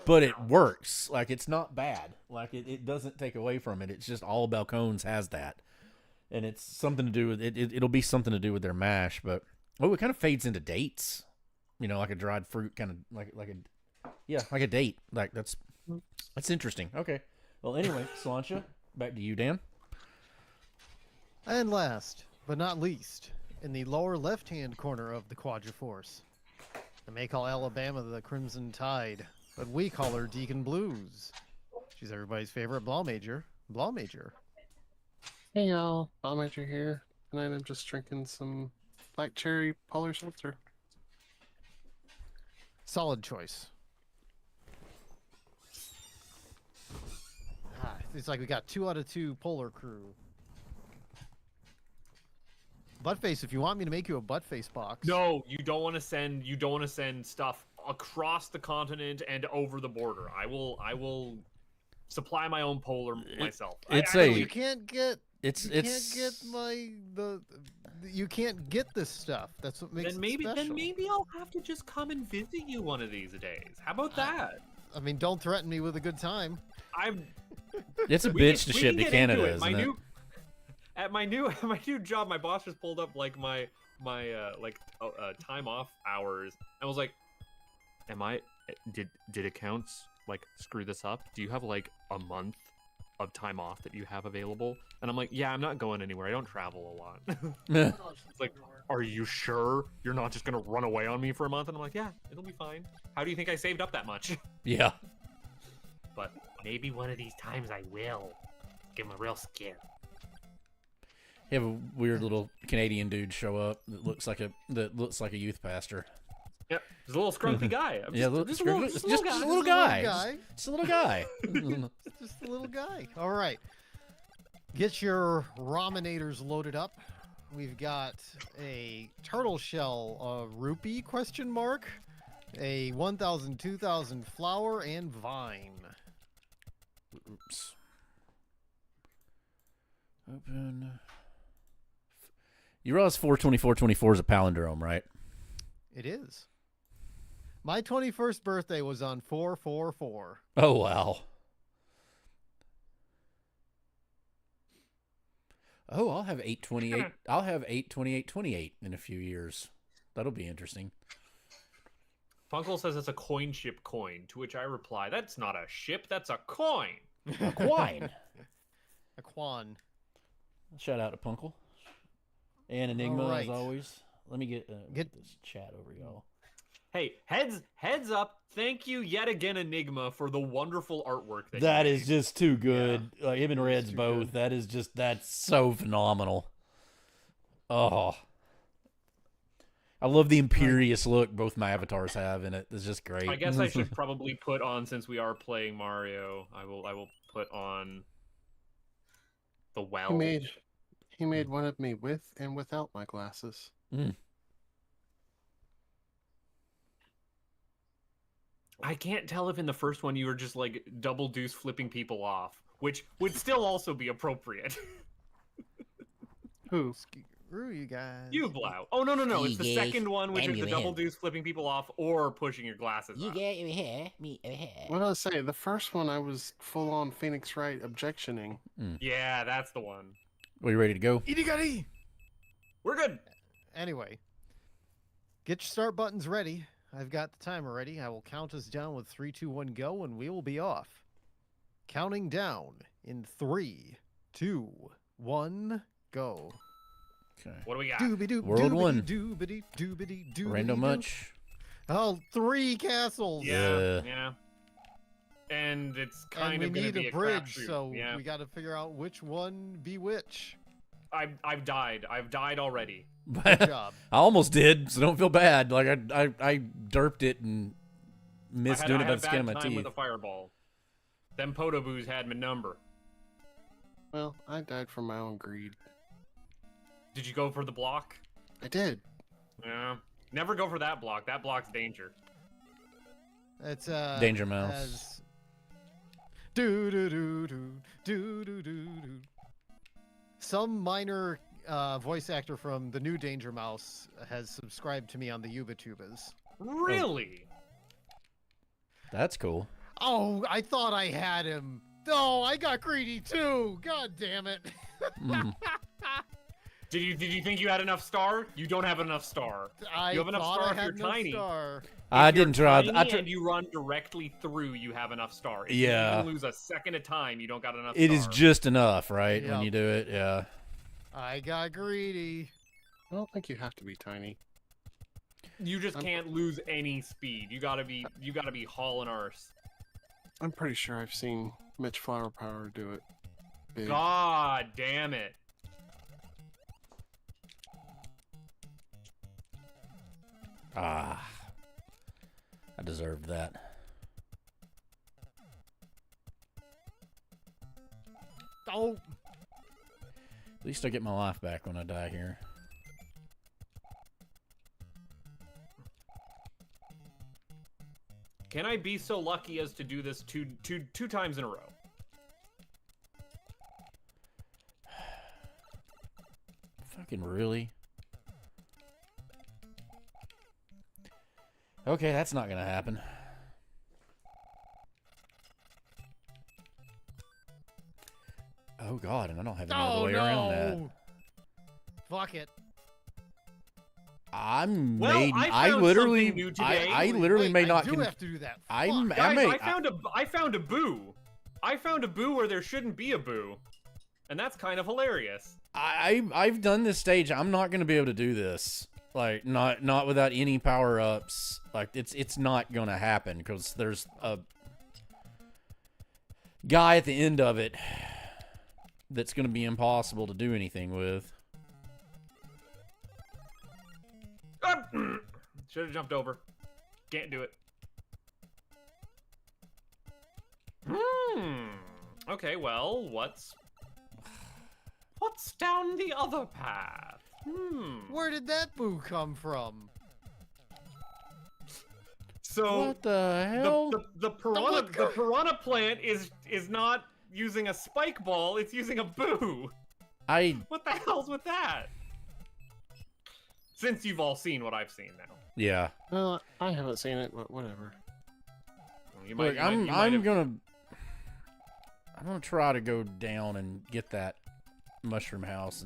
But it works. Like it's not bad. Like it doesn't take away from it. It's just all Balcones has that. And it's something to do with it. It'll be something to do with their mash, but it kind of fades into dates, like a dried fruit, kind of like a date. Like that's interesting. Okay. Well, anyway, Slancha, back to you, Dan. And last, but not least, in the lower left-hand corner of the Quadriforce, They may call Alabama the Crimson Tide, but we call her Deacon Blues. She's everybody's favorite Blah Major. Blah Major. Hey y'all, Major here. Tonight I'm just drinking some black cherry polar seltzer. Solid choice. It's like we got 2 out of 2 Polar Crew. Buttface, if you want me to make you a Buttface box. No, you don't want to send. You don't want to send stuff across the continent and over the border. I will supply my own polar myself. It's You can't get. It's You can't get You can't get this stuff. That's what makes it special. Then maybe I'll have to just come and visit you one of these days. How about that? I mean, don't threaten me with a good time. It's a bitch to ship to Canada, isn't it? At my new job, my boss just pulled up like my time off hours and was like, did accounts like screw this up? Do you have like a month of time off that you have available? And I'm like, yeah, I'm not going anywhere. I don't travel a lot. It's like, are you sure you're not just gonna run away on me for a month? And I'm like, yeah, it'll be fine. How do you think I saved up that much? Yeah. But maybe one of these times I will. Give him a real scare. You have a weird little Canadian dude show up that looks like a youth pastor. Yep, he's a little scrumpy guy. Just a little guy. Just a little guy. Just a little guy. All right. Get your ramenators loaded up. We've got a turtle shell rupee ? A 1,000, 2,000 flower and vine. Oops. Open. You realize 4/24/24 is a palindrome, right? It is. My 21st birthday was on 4/4/4. Oh wow. Oh, I'll have 8/28. I'll have 8/28/28 in a few years. That'll be interesting. Punkle says it's a coin ship coin, to which I reply, that's not a ship, that's a coin. A quine. A quan. Shout out to Punkle. And Enigma, Alright. as always. Let me get this chat over, y'all. Hey, heads up, thank you yet again, Enigma, for the wonderful artwork That you is made. just too good. Like, him and Red's too both. good. That's so phenomenal. Oh. I love the imperious look both my avatars have in it. It's just great. I guess I should probably put on, since we are playing Mario, I will put on the well. He made one of me with and without my glasses. I can't tell if in the first one you were just like double deuce flipping people off, which would still also be appropriate. Who? Screw you guys. You, Blau. Oh, no. It's the Yes, second one, which I'm is the your double man. deuce flipping people off or pushing your glasses up. get your hair, me your hair. What did I say? The first one I was full on Phoenix Wright objectioning. Yeah, that's the one. Are you ready to go? Itty-gutty! We're good. Anyway, get your start buttons ready. I've got the timer ready. I will count us down with 3, 2, 1, go, and we will be off. Counting down in 3, 2, 1, go. Okay. What do we got? Doobie-doo, World one. doobie-doo, doobie-doo, doobie-doo. Random much? Oh, 3 castles. Yeah. And it's kind And we of going to need be a a bridge, crapshoot. so yeah. we got to figure out which one be which. I've died. I've died already. Good job. I almost did, so don't feel bad. Like I derped it and missed doing it by the skin of my I had a bad time teeth. with a fireball. Them Podoboos had my number. Well, I died from my own greed. Did you go for the block? I did. Yeah. Never go for that block. That block's danger. It's Danger Mouse. as- Do do do do do do do do. Some minor voice actor from the new Danger Mouse has subscribed to me on the Yubatubas. Really? That's cool. Oh, I thought I had him. Oh, I got greedy too. God damn it. Mm. Did you think you had enough star? You don't have enough star. I You have enough thought star I if had you're enough tiny. star. I If you're didn't try. tiny and you run directly through, you have enough star. If Yeah. you even lose a second of time, you don't got enough It star. is just enough, right? When Yep. you do it, yeah. I got greedy. I don't think you have to be tiny. can't lose any speed. You gotta be hauling arse. I'm pretty sure I've seen Mitch Flower Power do it. Big. God damn it. Ah. I deserved that. Oh, At least I get my life back when I die here. Can I be so lucky as to do this two times in a row? Fucking really? Okay, that's not gonna happen. Oh god, and I don't have any other way around that. Fuck it. I'm Well, made. I I found literally. something new today. I literally Wait, may not. I do have to do that. I'm. Fuck. I Guys, may. I found a boo. I found a boo where there shouldn't be a boo, and that's kind of hilarious. I've done this stage. I'm not gonna be able to do this. Like not without any power ups. Like it's not gonna happen because there's a guy at the end of it that's gonna be impossible to do anything with. Should have jumped over. Can't do it. Okay, well, what's down the other path? Where did that boo come from? So What the hell? the piranha plant is not using a spike ball, it's using a boo. What the hell's with that? Since you've all seen what I've seen now. Yeah. Well, I haven't seen it, but whatever. You Look, you I'm have- gonna try to go down and get that mushroom house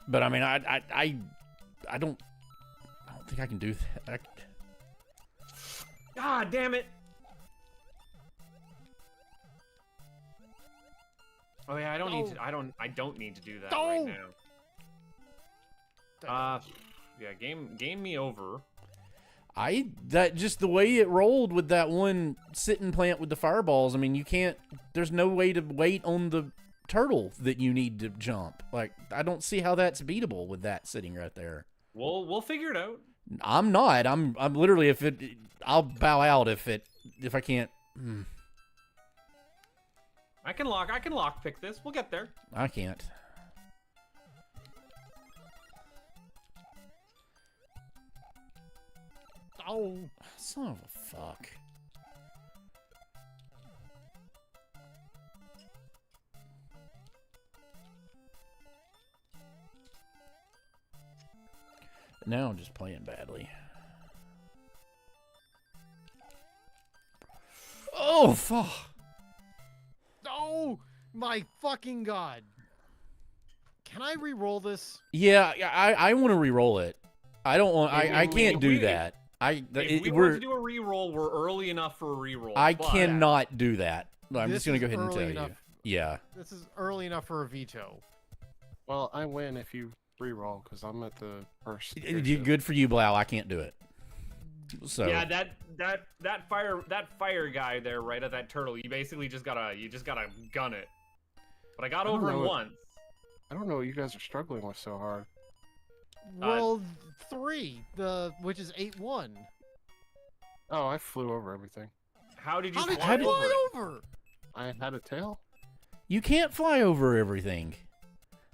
but I mean I don't think I can do that. God damn it! Oh yeah, I don't need to. I don't need to do that right now. Yeah, game me over. That just the way it rolled with that one sitting plant with the fireballs. I mean, you can't. There's no way to wait on the turtle that you need to jump. Like, I don't see how that's beatable with that sitting right there. We'll figure it out. I'm not. I'm literally I'll bow out if I can't. I can lock pick this. We'll get there. I can't. Oh, Son of a fuck. Now I'm just playing badly. Oh, fuck. oh my fucking god! Can I re-roll this? Yeah, I want to re-roll it. I don't want. I can't do that. If we want to do a reroll, we're early enough for a reroll. I but- cannot do that. I'm This just gonna is go ahead and early tell enough. you. Yeah. This is early enough for a veto. Well, I win if you re-roll because I'm at the first. Good for you, Blau. I can't do it. So Yeah, that fire guy there, right at that turtle. You basically just gotta gun it. But I got I don't over him know it. once. I don't know what you guys are struggling with so hard. World 3, which is 8-1. Oh, I flew over everything. How did you How did fly you over it? fly over? I had a tail. you can't fly over everything.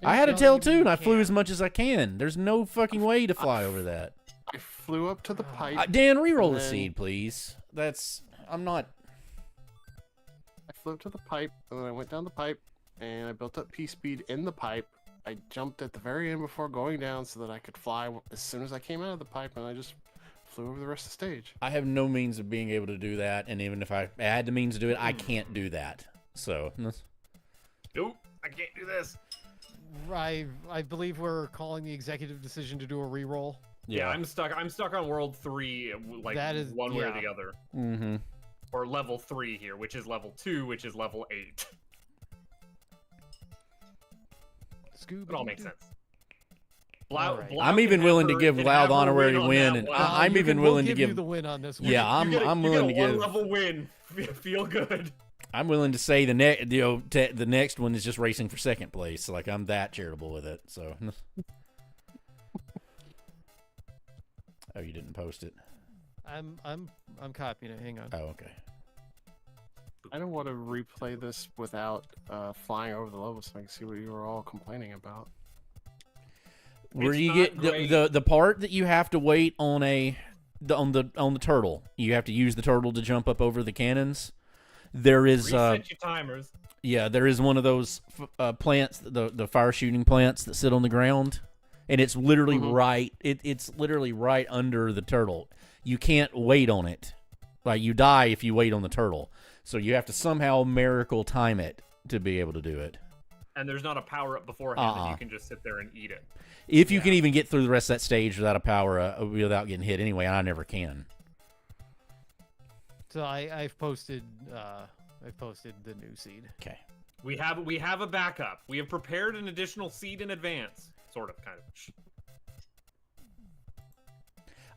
Yeah, I had a no, tail you too, and I flew can't. as much as I can. There's no fucking way to fly over that. I flew up to the pipe. Dan, re-roll the And then- seed, please. I'm not. I flew up to the pipe, and then I went down the pipe, and I built up P-speed in the pipe. I jumped at the very end before going down so that I could fly as soon as I came out of the pipe, and I just flew over the rest of the stage. I have no means of being able to do that, and even if I had the means to do it, I can't do that. So, Nope, I can't do this. I believe we're calling the executive decision to do a re-roll. Yeah, I'm stuck on world 3, like That is- one way or yeah. the other, Mm-hmm. or level 3 here, which is level 2, which is level 8. Scooby. It all makes sense. All right. I'm even willing to give Loud honorary win, and I'm even willing to give you give the win on this one. Yeah, I'm willing to you get a give. one-level win. Feel good. I'm willing to say the next one is just racing for second place. Like I'm that charitable with it. So. Oh, you didn't post it. I'm copying it. Hang on. Oh, okay. I don't want to replay this without flying over the level so I can see what you were all complaining about. Where It's you not get the part that you have to wait on on the turtle. You have to use the turtle to jump up over the cannons. There is Reset your timers. yeah, there is one of those plants, the fire shooting plants that sit on the ground, and it's literally it's literally right under the turtle. You can't wait on it. Like you die if you wait on the turtle. So you have to somehow miracle time it to be able to do it. And there's not a power-up beforehand that you can just sit there and eat it. If you can even get through the rest of that stage without a power without getting hit anyway, and I never can. So I've posted the new seed. Okay. We have a backup. We have prepared an additional seed in advance. Sort of, kind of.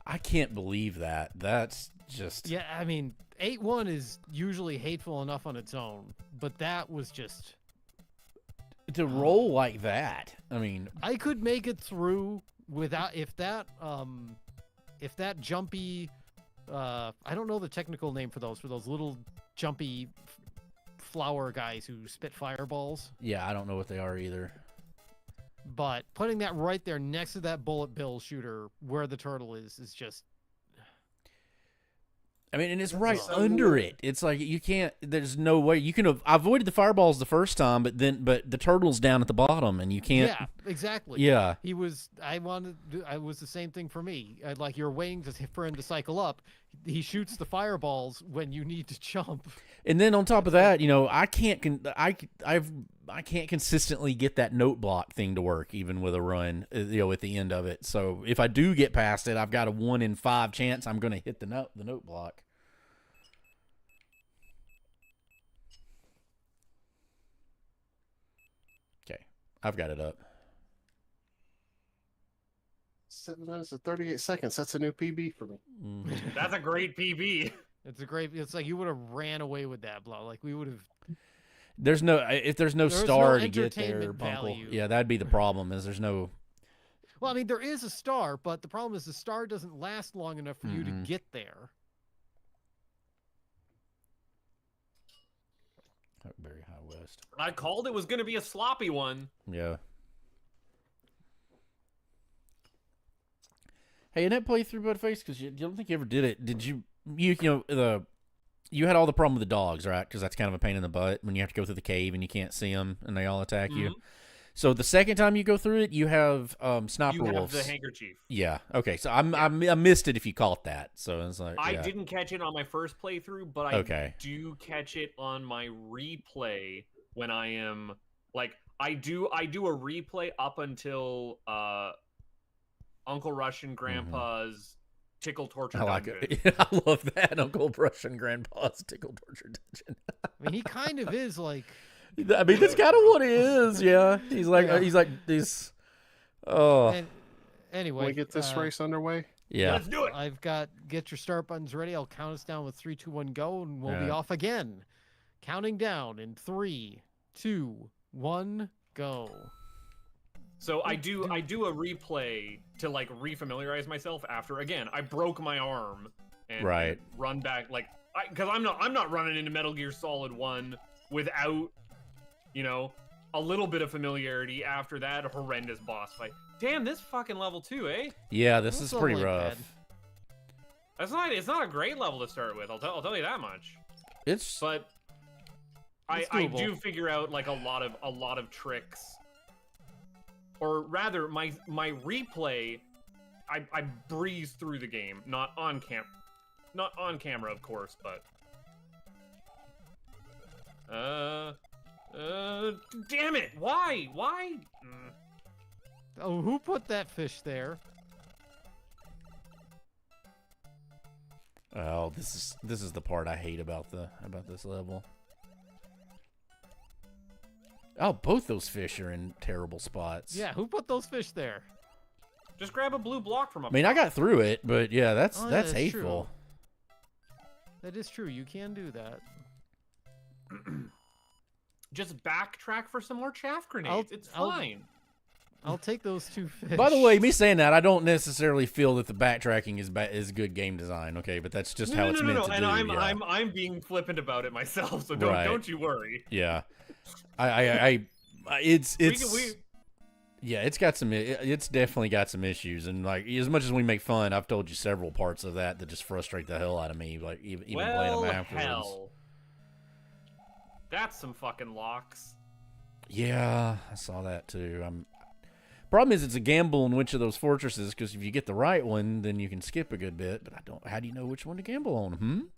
I can't believe that. That's just Yeah, I mean, 8-1 is usually hateful enough on its own, but that was just to roll like that. I mean, I could make it through without if that jumpy I don't know the technical name for those little jumpy flower guys who spit fireballs. yeah, I don't know what they are either. But putting that right there next to that bullet bill shooter where the turtle is just I mean, and it's right under it. It's like you can't. There's no way you can have. I avoided the fireballs the first time, but the turtle's down at the bottom, and you can't. Yeah, exactly. Yeah. He was. I was the same thing for me. Like you're waiting for him to cycle up. He shoots the fireballs when you need to jump. And then on top of that, I can't consistently get that note block thing to work, even with a run. At the end of it. So if I do get past it, I've got a 1 in 5 chance I'm going to hit the note block. Okay, I've got it up. 7 minutes and 38 seconds. That's a new PB for me. That's a great PB. It's like you would have ran away with that blow. Like we would have. If there's no There was star no to get there, entertainment Bunkle. value. Yeah, that'd be the problem. Is there's no. Well, I mean, there is a star, but the problem is the star doesn't last long enough for you to get there. Very High West. I called it was going to be a sloppy one. Yeah. Hey, in that playthrough, Budface, because you don't think you ever did it. Did you had all the problem with the dogs, right? Because that's kind of a pain in the butt when you have to go through the cave and you can't see them and they all attack you. So the second time you go through it, you have sniper wolves. You have the handkerchief. Yeah. Okay. So I missed it if you caught that. So it's like I didn't catch it on my first playthrough, but I do catch it on my replay when I am like I do a replay up until Uncle Rush and Grandpa's Tickle Torture Dungeon. I love that Uncle Rush and Grandpa's Tickle Torture Dungeon. I mean, he kind of is like. I mean, that's kind of what he is. Yeah, he's like this. Oh. Anyway, Can we get this race underway? Yeah, let's do it. I've got get your start buttons ready. I'll count us down with 3, 2, 1, go, and we'll be off again. Counting down in 3, 2, 1, go. So I do a replay to like refamiliarize myself after again I broke my arm and run back because I'm not running into Metal Gear Solid 1 without a little bit of familiarity after that horrendous boss fight. Damn, this fucking level 2, eh? Yeah, this is pretty rough. Bad. It's not a great level to start with. I'll tell you that much. But I do figure out like a lot of tricks. Or rather, my replay, I breeze through the game, not on camera, of course, but damn it! Why? Oh, who put that fish there? Oh, this is the part I hate about this level. Oh, both those fish are in terrible spots. Yeah, who put those fish there? Just grab a blue block from up I mean, I top. got through it, but yeah, that's Oh, yeah, that's that's hateful. true. That is true. You can do that. Just backtrack for some more chaff grenades. It's fine. I'll take those 2 fish. By the way, me saying that, I don't necessarily feel that the backtracking is good game design. Okay, but that's just how it's meant to and do. I'm being flippant about it myself, so Right. don't you worry. Yeah, it's yeah, it's got some. It's definitely got some issues, and like as much as we make fun, I've told you several parts of that just frustrate the hell out of me. Like even playing them afterwards. Hell. That's some fucking locks. Yeah, I saw that too. Problem is, it's a gamble in which of those fortresses, because if you get the right one, then you can skip a good bit. But I don't. How do you know which one to gamble on?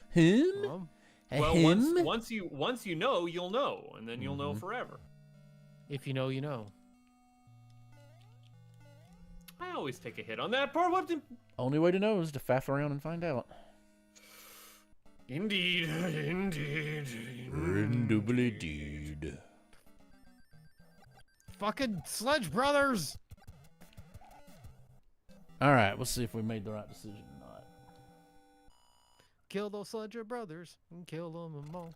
Him? Well, Him? once you know, you'll know, and then you'll know forever. If you know, you know. I always take a hit on that part. What? Only way to know is to faff around and find out. Indeed. Indubitably. Fucking Sledge Brothers! All right, we'll see if we made the right decision or not. Kill those Sledge Brothers and kill them all.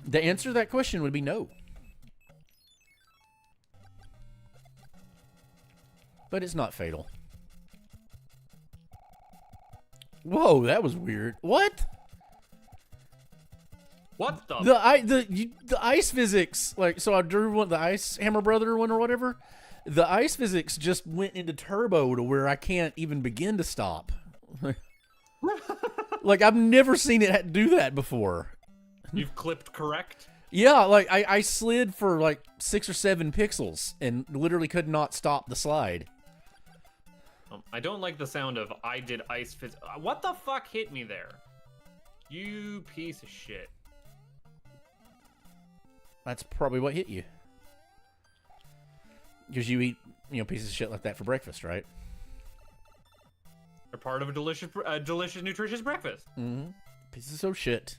The answer to that question would be no. But it's not fatal. Whoa, that was weird. What? What the? The ice physics, like, so I drew the Ice Hammer Brother one or whatever. The ice physics just went into turbo to where I can't even begin to stop. Like, I've never seen it do that before. You've clipped correct? Yeah, like, I slid for like 6 or 7 pixels and literally could not stop the slide. I don't like the sound of I did ice phys. What the fuck hit me there? You piece of shit. That's probably what hit you. Because you eat, pieces of shit like that for breakfast, right? They're part of a delicious, nutritious breakfast. Mm-hmm. Pieces of shit.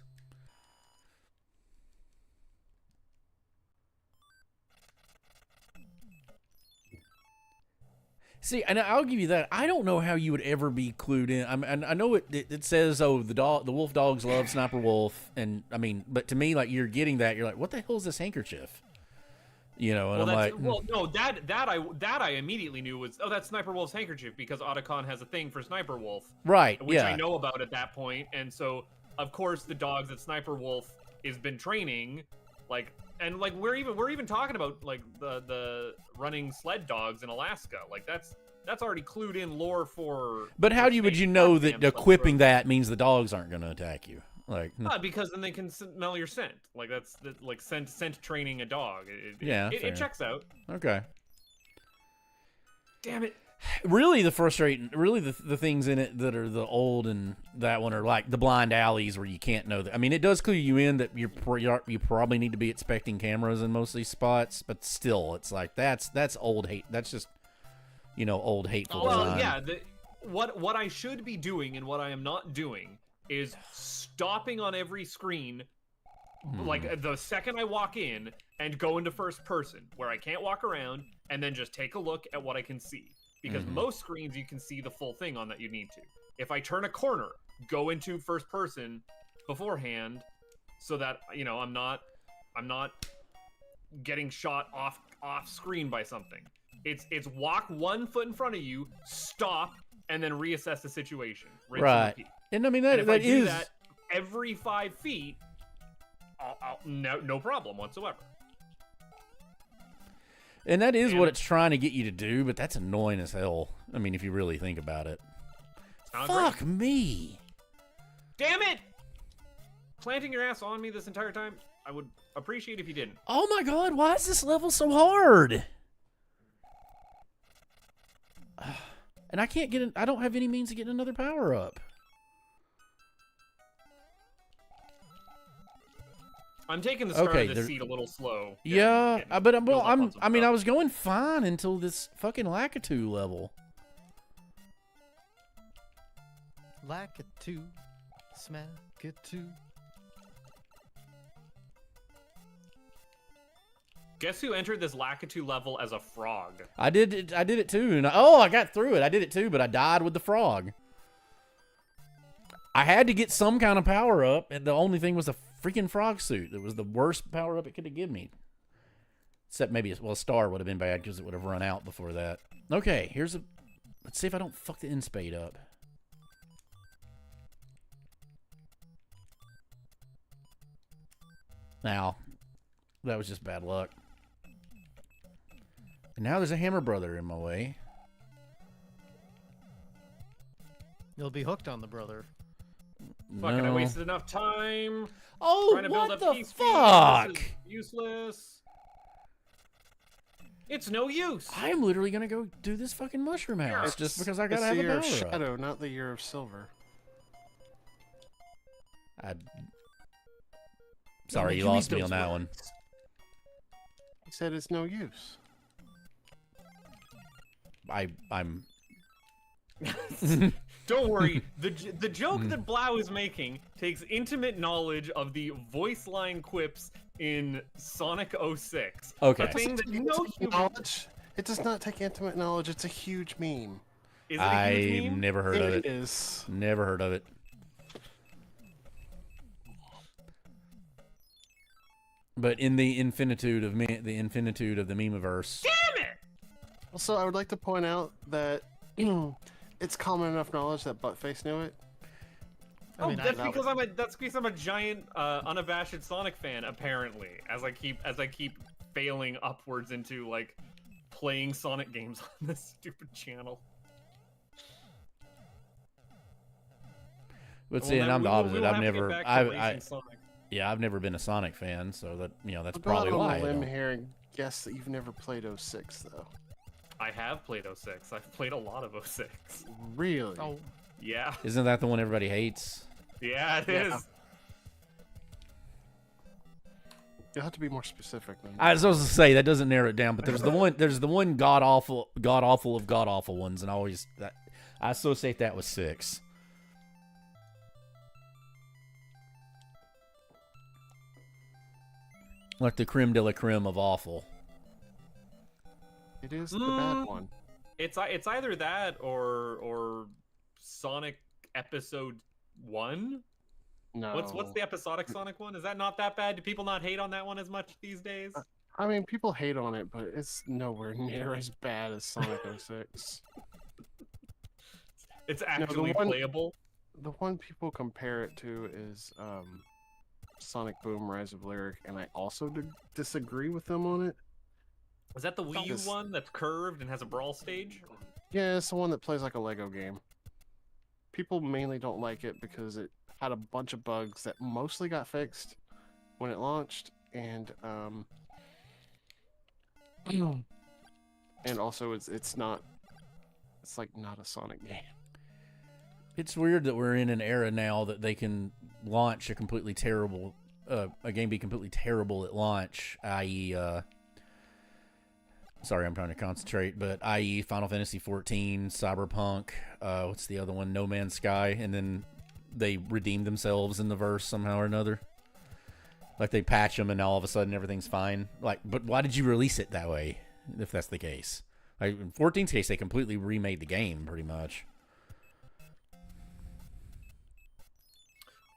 See, and I'll give you that. I don't know how you would ever be clued in. I know it says, oh, the wolf dogs love Sniper Wolf, and I mean, but to me, like, you're getting that. You're like, what the hell is this handkerchief? And I'm like, no, that I immediately knew was, oh, that's Sniper Wolf's handkerchief, because Otacon has a thing for Sniper Wolf, right? Which yeah. I know about at that point, and so of course the dogs that Sniper Wolf has been training, like. And like we're even talking about like the running sled dogs in Alaska. Like that's already clued in lore for. But how would you know that equipping that means the dogs aren't going to attack you? Like because then they can smell your scent. Like that's like scent training a dog. It checks out. Okay. Damn it. Really, the things in it that are the old and that one are like the blind alleys where you can't know that. I mean, it does clue you in that you probably need to be expecting cameras in most of these spots, but still, it's like that's old hate. That's just old hateful design. Yeah. What I should be doing and what I am not doing is stopping on every screen, like the second I walk in and go into first person where I can't walk around and then just take a look at what I can see. Because most screens you can see the full thing on that you need to. If I turn a corner, go into first person beforehand, so that I'm not getting shot off screen by something. It's walk 1 foot in front of you, stop, and then reassess the situation. Rinse and repeat. And I mean if I do that every 5 feet, no problem whatsoever. And that is what it's trying to get you to do, but that's annoying as hell. I mean, if you really think about it. Fuck me. Damn it! Planting your ass on me this entire time, I would appreciate if you didn't. Oh my god, why is this level so hard? And I can't get I don't have any means of getting another power up. I'm taking the start of this seat a little slow. Yeah, but I was going fine until this fucking Lakitu level. Lakitu, Smack-a-two. Guess who entered this Lakitu level as a frog? I did it too. And I got through it. I did it too, but I died with the frog. I had to get some kind of power up, and the only thing was a freaking frog suit. It was the worst power up it could have given me. Except maybe, a star would have been bad because it would have run out before that. Okay, let's see if I don't fuck the end spade up. Now, that was just bad luck. And now there's a hammer brother in my way. You'll be hooked on the brother. Fucking, I No. wasted enough time Oh, trying to build what up the peace. fuck? This is useless. It's no use. I am literally gonna go do this fucking mushroom house just because I gotta it's have the a year of power up. Shadow, not the year of Silver. Sorry, you lost me on that one. He said it's no use. I'm. Don't worry. The joke that Blau is making takes intimate knowledge of the voice line quips in Sonic 06. Okay. A thing that no human... Knowledge. It does not take intimate knowledge. It's a huge meme. Is it a huge I meme? never heard of It it. is. Never heard of it. But in the infinitude of the memeverse. Damn it! Also, I would like to point out that it's common enough knowledge that Buttface knew it. I mean, that's because I'm a giant unabashed Sonic fan, apparently. As I keep failing upwards into like playing Sonic games on this stupid channel. But see, and I'm the opposite. I've never, Sonic. yeah, I've never been a Sonic fan, so that that's I'll go probably out why. on I a limb don't. here and guess that you've never played 06, though. I have played 06. I've played a lot of 06. Really? Oh, Yeah. Isn't that the one everybody hates? Yeah, it is. Yeah. You'll have to be more specific than I was supposed to say that doesn't narrow it down, but there's the one god awful of god awful ones, and I associate that with 6. Like the creme de la creme of awful. It is the bad one. It's either that or Sonic Episode 1. No. What's the episodic Sonic one? Is that not that bad? Do people not hate on that one as much these days? I mean, people hate on it, but it's nowhere near as bad as Sonic 06. It's actually playable. The one people compare it to is Sonic Boom Rise of Lyric, and I also disagree with them on it. Is that the Wii U This- one that's curved and has a brawl stage? Yeah, it's the one that plays like a Lego game. People mainly don't like it because it had a bunch of bugs that mostly got fixed when it launched, and also it's not a Sonic game. It's weird that we're in an era now that they can launch a completely terrible, a game be completely terrible at launch, i.e., sorry, I'm trying to concentrate, but i.e. Final Fantasy XIV, Cyberpunk, what's the other one? No Man's Sky, and then they redeem themselves in the verse somehow or another. Like they patch them and now all of a sudden everything's fine. Like, but why did you release it that way, if that's the case? Like, in 14's case, they completely remade the game, pretty much.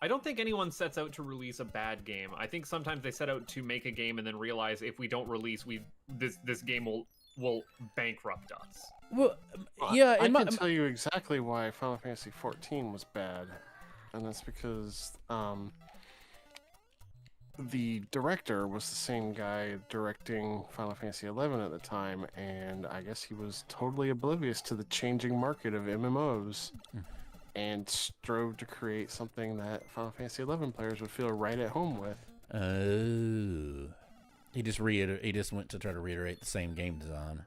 I don't think anyone sets out to release a bad game. I think sometimes they set out to make a game and then realize if we don't release, this game will bankrupt us. Well, yeah, I can tell you exactly why Final Fantasy XIV was bad, and that's because the director was the same guy directing Final Fantasy XI at the time, and I guess he was totally oblivious to the changing market of MMOs, and strove to create something that Final Fantasy XI players would feel right at home with. Oh, he just went to try to reiterate the same game design.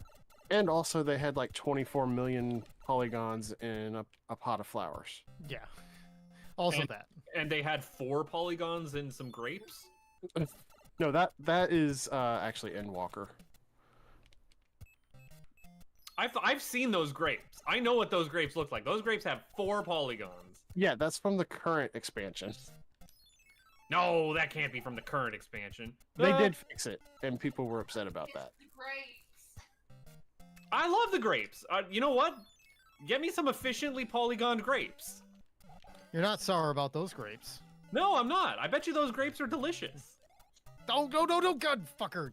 And also, they had like 24 million polygons in a pot of flowers. yeah. Also that. And they had 4 polygons and some grapes. No, that is actually Endwalker. I've seen those grapes. I know what those grapes look like. Those grapes have 4 polygons. Yeah, that's from the current expansion. No, that can't be from the current expansion. They did fix it, and people were upset about It's that. the grapes. I love the grapes. You know what? Get me some efficiently polygoned grapes. You're not sour about those grapes. No, I'm not. I bet you those grapes are delicious. Oh, no, God, fucker.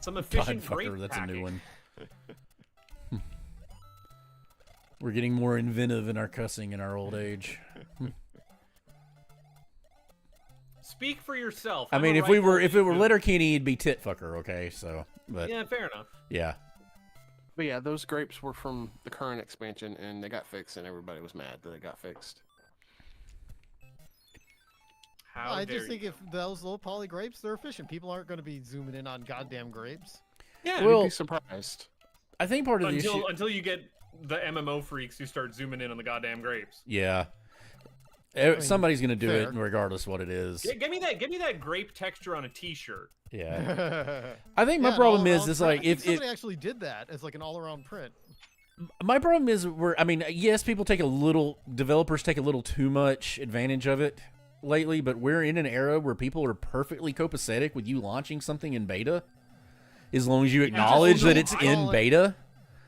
Some God efficient grape fucker, that's a new packing. one. We're getting more inventive in our cussing in our old age. Speak for yourself. I I'm mean, a if it were rifle- Letterkenny, it'd be tit fucker, okay? So, but Yeah, fair enough. yeah. But yeah, those grapes were from the current expansion, and they got fixed, and everybody was mad that they got fixed. How I dare just think you. if those low poly grapes, they're efficient. People aren't going to be zooming in on goddamn grapes. Yeah, Well, You'd be surprised. I think part of the issue... until you get the MMO freaks who start zooming in on the goddamn grapes. Yeah. mean, Somebody's going to do fair. it regardless what it is. Give me that grape texture on a t-shirt. Yeah. I I think my problem is like if somebody actually did that as like an all-around print. my problem is yes, developers take a little too much advantage of it lately, but we're in an era where people are perfectly copacetic with you launching something in beta as long as you acknowledge that it's in beta.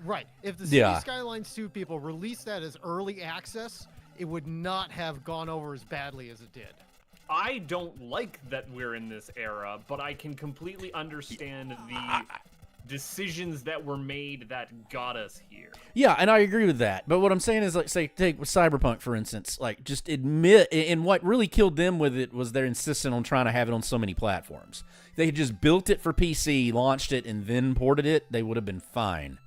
Right. If the City Yeah. Skylines 2 people released that as early access, it would not have gone over as badly as it did. I don't like that we're in this era, but I can completely understand the decisions that were made that got us here. Yeah, and I agree with that. But what I'm saying is, like, say, take Cyberpunk, for instance. Like, just admit, and what really killed them with it was their insistence on trying to have it on so many platforms. If they had just built it for PC, launched it, and then ported it, they would have been fine.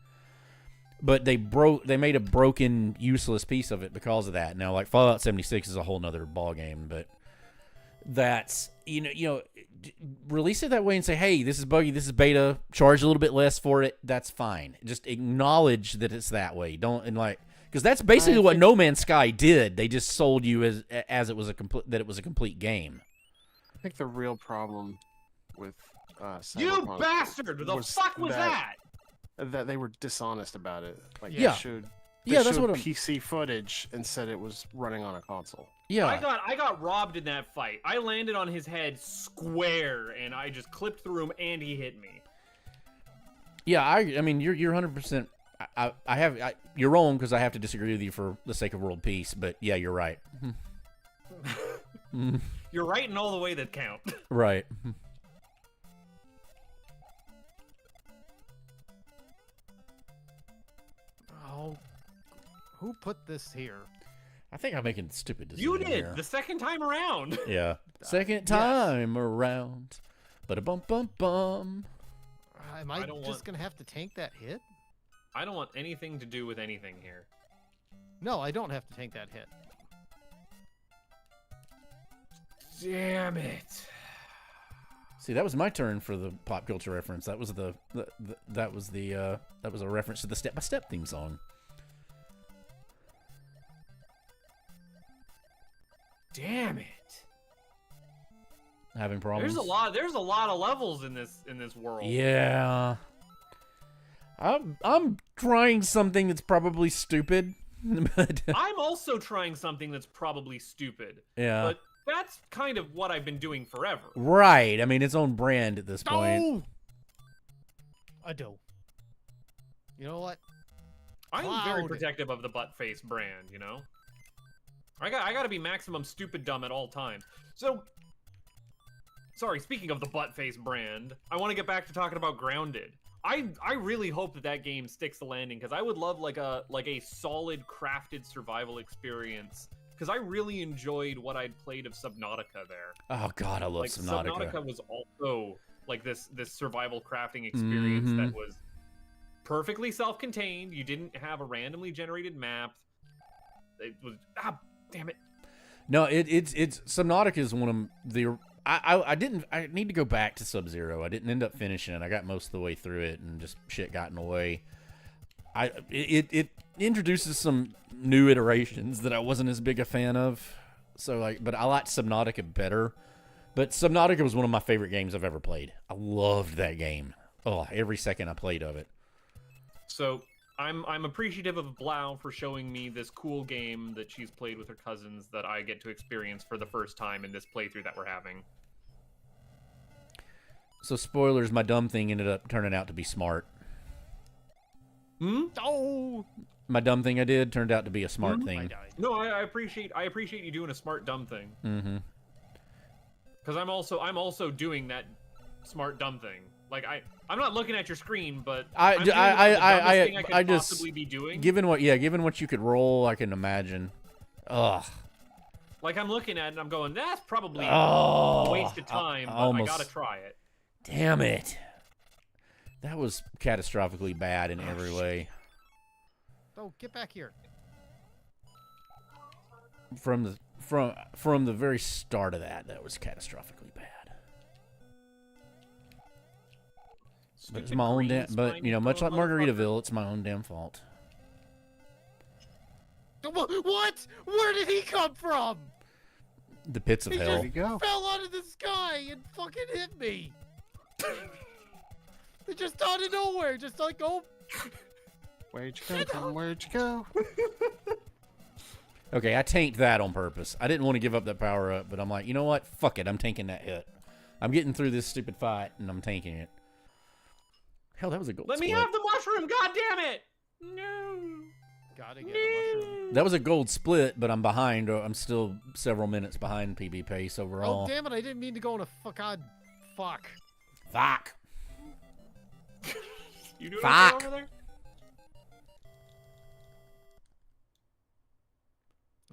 But they made a broken, useless piece of it because of that. Now, like, Fallout 76 is a whole nother ballgame, but that's, release it that way and say, hey, this is buggy, this is beta, charge a little bit less for it, that's fine. Just acknowledge that it's that way. Because that's basically what No Man's Sky did. They just sold you as it was a complete game. I think the real problem with You Cyberpunk bastard! The fuck was that? that they were dishonest about it. Like Yeah. they Yeah, that's showed what I'm... PC footage and said it was running on a console. Yeah. I got robbed in that fight. I landed on his head square, and I just clipped through him, and he hit me. Yeah, I mean, you're 100%. You're wrong because I have to disagree with you for the sake of world peace. But yeah, you're right. You're right in all the way that count. Right. Oh, who put this here? I think I'm making stupid decisions. You did here. the second time around. Yeah. Second time around. But a bum bum bum. Am I I don't just want- going to have to tank that hit? I don't want anything to do with anything here. No, I don't have to tank that hit. Damn it. See, that was my turn for the pop culture reference. That was that was a reference to the Step by Step theme song. Damn it. Having problems. There's a lot of levels in this world. Yeah. I'm trying something that's probably stupid, but I'm also trying something that's probably stupid. yeah. But that's kind of what I've been doing forever. Right. I mean, its own brand at this point. Oh! I do. You know what? I'm very Cloud. protective of the butt face brand, you know? I got to be maximum stupid dumb at all times. So, sorry, speaking of the butt face brand, I want to get back to talking about Grounded. I really hope that game sticks the landing, because I would love like a solid crafted survival experience, because I really enjoyed what I'd played of Subnautica there. Oh god, I love Like Subnautica. was also like this survival crafting experience that was perfectly self-contained. You didn't have a randomly generated map. It was damn it. No, it's Subnautica is one of the I need to go back to Sub-Zero. I didn't end up finishing it. I got most of the way through it and just shit got in the way. It introduces some new iterations that I wasn't as big a fan of. So but I liked Subnautica better. But Subnautica was one of my favorite games I've ever played. I loved that game. Oh, every second I played of it. So I'm appreciative of Blau for showing me this cool game that she's played with her cousins that I get to experience for the first time in this playthrough that we're having. So spoilers, my dumb thing ended up turning out to be smart. Oh, My dumb thing I did turned out to be a smart I thing. died. No, I appreciate you doing a smart dumb thing. Mm-hmm. Because I'm also doing that smart dumb thing. Like I'm not looking at your screen, but I'm doing the dumbest thing I could just possibly be doing. given what you could roll, I can imagine. Ugh. Like I'm looking at it and I'm going, that's probably Oh, a waste of time, but almost. I gotta try it. Damn it. That was catastrophically bad in every way. Oh, get back here. From the very start of that was catastrophically bad. But it's Stupid my own green damn. But spiny you know, much like motherfucker. Margaritaville, it's my own damn fault. What? Where did he come from? The pits of He hell. There you go. Fell out of the sky and fucking hit me. It just out of nowhere, just like, oh. Where'd you go, Tom? Where'd you go? Okay, I tanked that on purpose. I didn't want to give up that power up, but I'm like, you know what? Fuck it. I'm tanking that hit. I'm getting through this stupid fight, and I'm tanking it. Hell, that was a gold Let me split. have the mushroom, god damn it! No. Gotta get a mushroom. That was a gold split, but I'm behind. I'm still several minutes behind PB pace overall. Oh, damn it, I didn't mean to go in a fuck. Fuck. You doing Fuck. okay over there?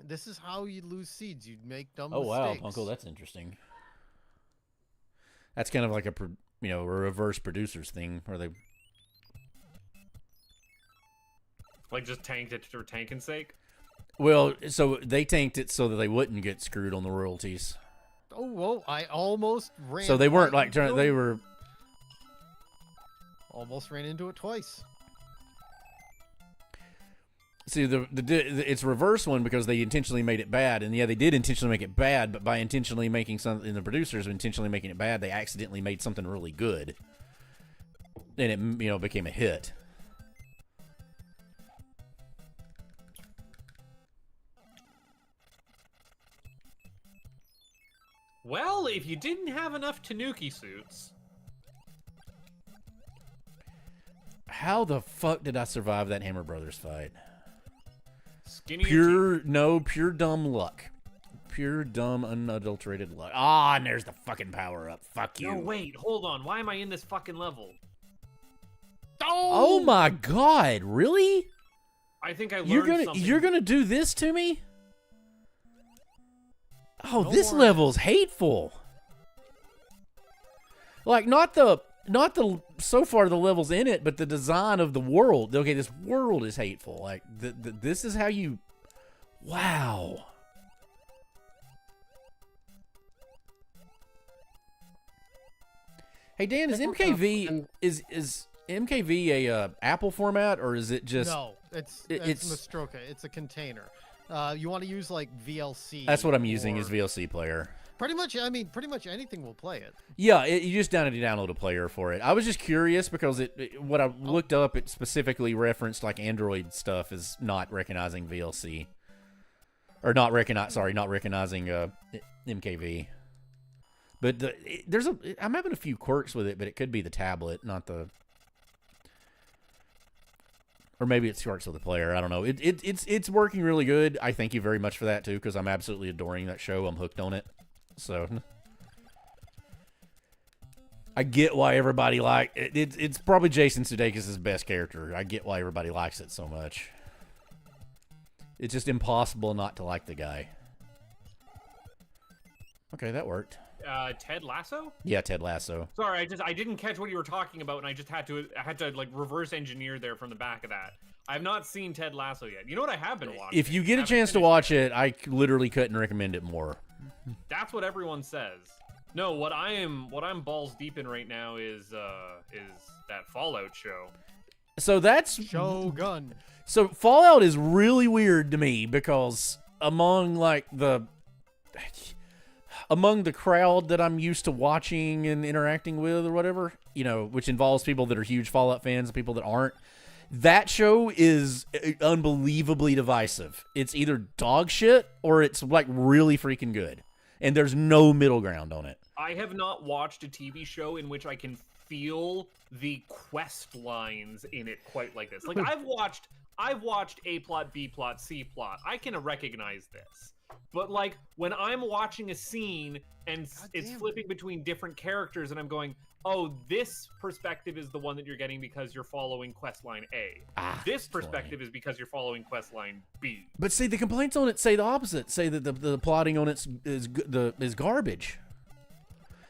This is how you lose seeds. You make dumb Oh wow, mistakes. Uncle, that's interesting. That's kind of like a a reverse producers thing, where they. Like just tanked it for tanking sake? Well, so they tanked it so that they wouldn't get screwed on the royalties. Oh, whoa, I almost ran. So they weren't right like into they it. were. Almost ran into it twice. See, it's reverse one because they intentionally made it bad, and yeah, they did intentionally make it bad, but by intentionally making something, the producers intentionally making it bad, they accidentally made something really good, and it became a hit. Well, if you didn't have enough Tanuki suits, How the fuck did I survive that Hammer Brothers fight? skinny your teeth. Pure dumb luck. Pure dumb, unadulterated luck. Ah, and there's the fucking power up. Fuck you. No, wait, hold on. Why am I in this fucking level? Oh my god, really? I think I learned something. You're gonna do this to me? Oh, No this more. level's hateful. Like not the so far the levels in it, but the design of the world. Okay, this world is hateful. Like this is how you. Wow. Hey Dan, is MKV is MKV a Apple format or is it just? No, it's it's- Mastroka. It's a container. You want to use like VLC. That's what I'm using or- is VLC player. Pretty much. I mean, pretty much anything will play it. Yeah, you just download a player for it. I was just curious because what I looked up, it specifically referenced like Android stuff is not recognizing VLC, or not recognizing MKV. But I'm having a few quirks with it, but it could be the tablet, not the, or maybe it's quirks with the player. I don't know. It's working really good. I thank you very much for that too, because I'm absolutely adoring that show. I'm hooked on it. So I get why everybody it's probably Jason Sudeikis' best character. I get why everybody likes it so much. It's just impossible not to like the guy. Okay, that worked. Ted Lasso? Yeah, Ted Lasso. Sorry, I didn't catch what you were talking about, and I just had to like reverse engineer there from the back of that. I have not seen Ted Lasso yet. You know what I have been watching? If you get a Haven't chance to finished watch it, I literally couldn't recommend it more. That's what everyone says. No, what I'm balls deep in right now is that Fallout show. So that's Shogun. So Fallout is really weird to me because among the crowd that I'm used to watching and interacting with or whatever, which involves people that are huge Fallout fans and people that aren't, That show is unbelievably divisive. It's either dog shit or it's like really freaking good. And there's no middle ground on it. I have not watched a TV show in which I can feel the quest lines in it quite like this. Like I've watched A plot, B plot, C plot. I can recognize this. But like when I'm watching a scene and it's flipping between different characters and I'm going, oh, this perspective is the one that you're getting because you're following quest line A. This perspective is because you're following quest line B. But see, the complaints on it say the opposite. Say that the plotting on it is garbage.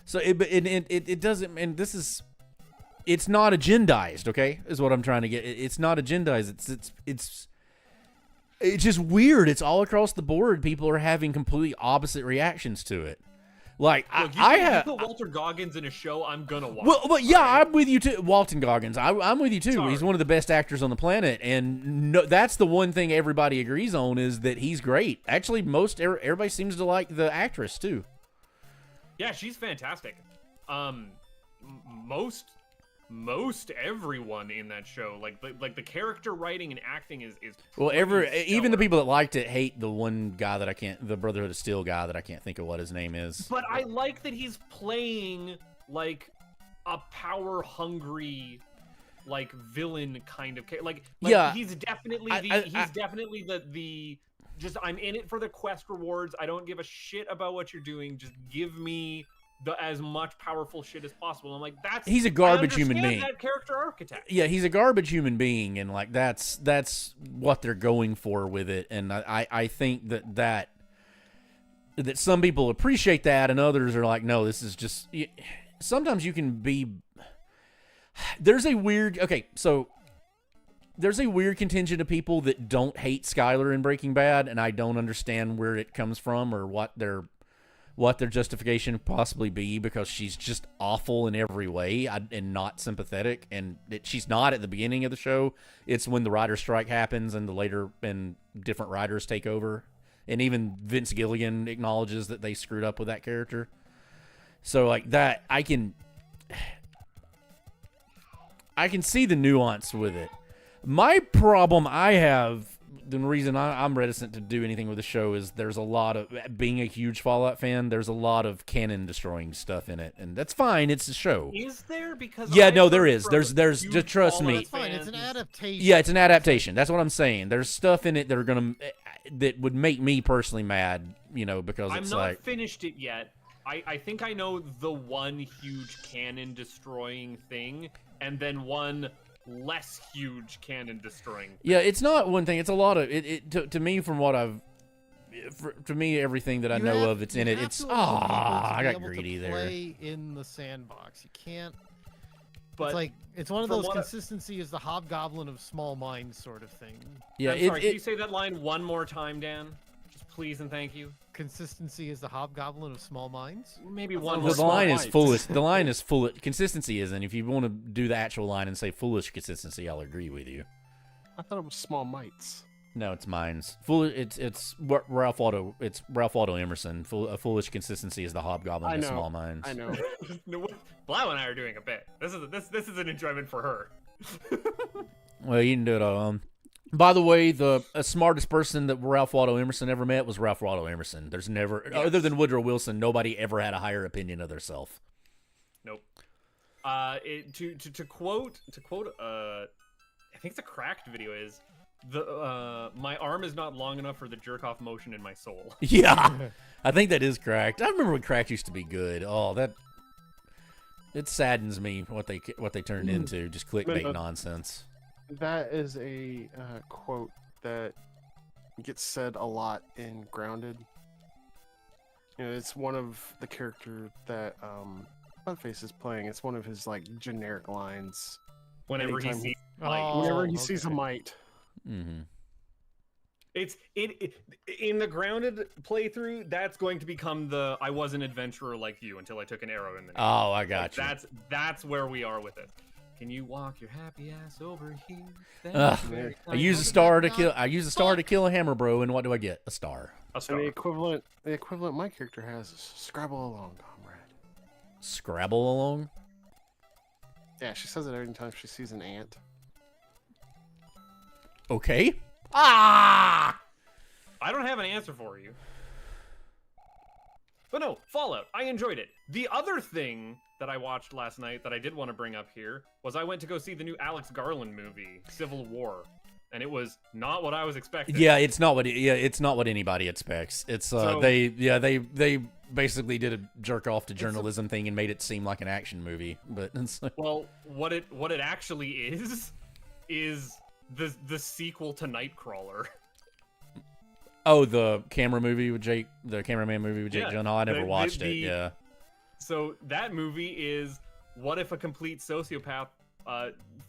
So it doesn't, and this is, it's not agendized, okay? Is what I'm trying to get. It's not agendized. It's just weird. It's all across the board. People are having completely opposite reactions to it. Like Look, I you have put Walter Goggins in a show, I'm gonna watch. Well, but yeah, I'm with you too, Walton Goggins. I'm with you too. Sorry. He's one of the best actors on the planet, and no, that's the one thing everybody agrees on is that he's great. Actually, everybody seems to like the actress too. Yeah, she's fantastic. Most everyone in that show, like the character writing and acting is Well, pretty even the stellar. people that liked it hate the one guy that the Brotherhood of Steel guy that I can't think of what his name is. But I like that he's playing like a power hungry like villain kind of like Yeah, he's definitely definitely the just I'm in it for the quest rewards. I don't give a shit about what you're doing. Just give me as much powerful shit as possible. I'm like, he's a garbage human I being. understand that character architect. Yeah, he's a garbage human being, and like that's what they're going for with it. And I think that some people appreciate that, and others are like, no, this is just. Sometimes you can be. There's a weird contingent of people that don't hate Skylar in Breaking Bad, and I don't understand where it comes from or what their justification possibly be, because she's just awful in every way and not sympathetic, and she's not at the beginning of the show. It's when the writer's strike happens and different writers take over, and even Vince Gilligan acknowledges that they screwed up with that character. So like that, I can see the nuance with it. My problem I have, the reason I'm reticent to do anything with the show is there's a lot of, being a huge Fallout fan, there's a lot of canon destroying stuff in it, and that's fine. It's a show. Is there? Because Yeah, I've no, there heard is. from There's huge just trust me. Fallout It's fine. It's an fans- adaptation. Yeah, it's an adaptation. That's what I'm saying. There's stuff in it that would make me personally mad, because I'm it's not like, finished it yet. I think I know the one huge canon destroying thing, and then one less huge canon destroying. yeah, it's not one thing. It's a lot of it. To me, from what to me, everything that I know of, it's in it. It's I got greedy there. Play in the sandbox. You can't. But It's one of from those what consistency is the hobgoblin of small minds sort of thing. Yeah, I'm sorry, can you say that line one more time, Dan? Just please and thank you. Consistency is the hobgoblin of small minds. Maybe thought one it more. was The line small is mites. foolish. The line is full. Consistency isn't. If you want to do the actual line and say foolish consistency, I'll agree with you. I thought it was small mites. No, it's mine's. It's Ralph Waldo. It's Ralph Waldo Emerson. A foolish consistency is the hobgoblin I of know. small minds. I know. No, Blau and I are doing a bit. This is an enjoyment for her. Well, you can do it all. By the way, the smartest person that Ralph Waldo Emerson ever met was Ralph Waldo Emerson. There's never, other than Woodrow Wilson, nobody ever had a higher opinion of themselves. Nope. To quote, I think the Cracked video is my arm is not long enough for the jerk off motion in my soul. Yeah, I think that is Cracked. I remember when Cracked used to be good. Oh, it saddens me what they turned into, just clickbait nonsense. That is a quote that gets said a lot in Grounded. It's one of the character that Funface is playing. It's one of his like generic lines. Whenever he Anytime sees, Whenever he sees a mite. Mm-hmm. it's in the Grounded playthrough, that's going to become the I was an adventurer like you until I took an arrow in the knee. Oh, I got you. That's where we are with it. Can you walk your happy ass over here? Ugh. Very I use a star to kill. I use a star to kill a hammer, bro, and what do I get? A star. A And star. the equivalent my character has is Scrabble along, comrade. Scrabble along. Yeah, she says it every time she sees an ant. Okay. Ah! I don't have an answer for you. But no, Fallout. I enjoyed it. The other thing that I watched last night that I did want to bring up here was I went to go see the new Alex Garland movie, Civil War, and it was not what I was expecting. Yeah, it's not what anybody expects. It's So- they basically did a jerk off to journalism thing and made it seem like an action movie. But it's like, Well, what it actually is the sequel to Nightcrawler. oh, the cameraman movie with Jake Yeah, Gyllenhaal. I never the- watched the- it. Yeah. So that movie is what if a complete sociopath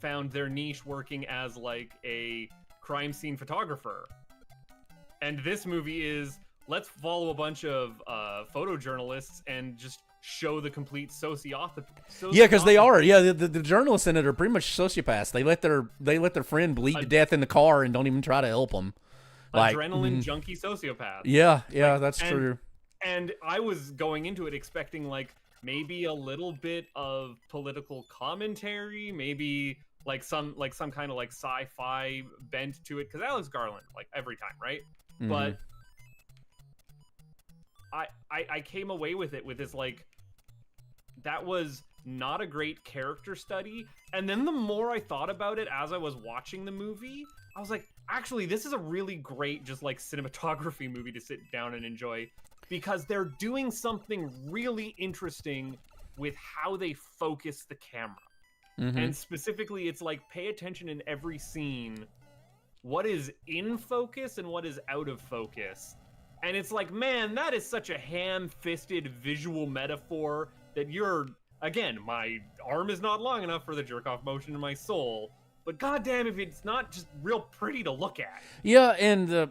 found their niche working as like a crime scene photographer, and this movie is let's follow a bunch of photojournalists and just show the complete sociopath. Yeah, because they are. Yeah, the journalists in it are pretty much sociopaths. They let their friend bleed to death in the car and don't even try to help them. adrenaline junkie sociopath. Yeah, that's true. And I was going into it expecting like maybe a little bit of political commentary, maybe like some kind of like sci-fi bent to it, because Alex Garland, like every time, right? Mhm. But I came away with it with this like that was not a great character study. And then the more I thought about it as I was watching the movie, I was like, actually, this is a really great just like cinematography movie to sit down and enjoy, because they're doing something really interesting with how they focus the camera. Mhm. And specifically, it's like pay attention in every scene what is in focus and what is out of focus. And it's like, man, that is such a ham-fisted visual metaphor that you're, again, my arm is not long enough for the jerk-off motion in my soul, but goddamn if it's not just real pretty to look at. Yeah, and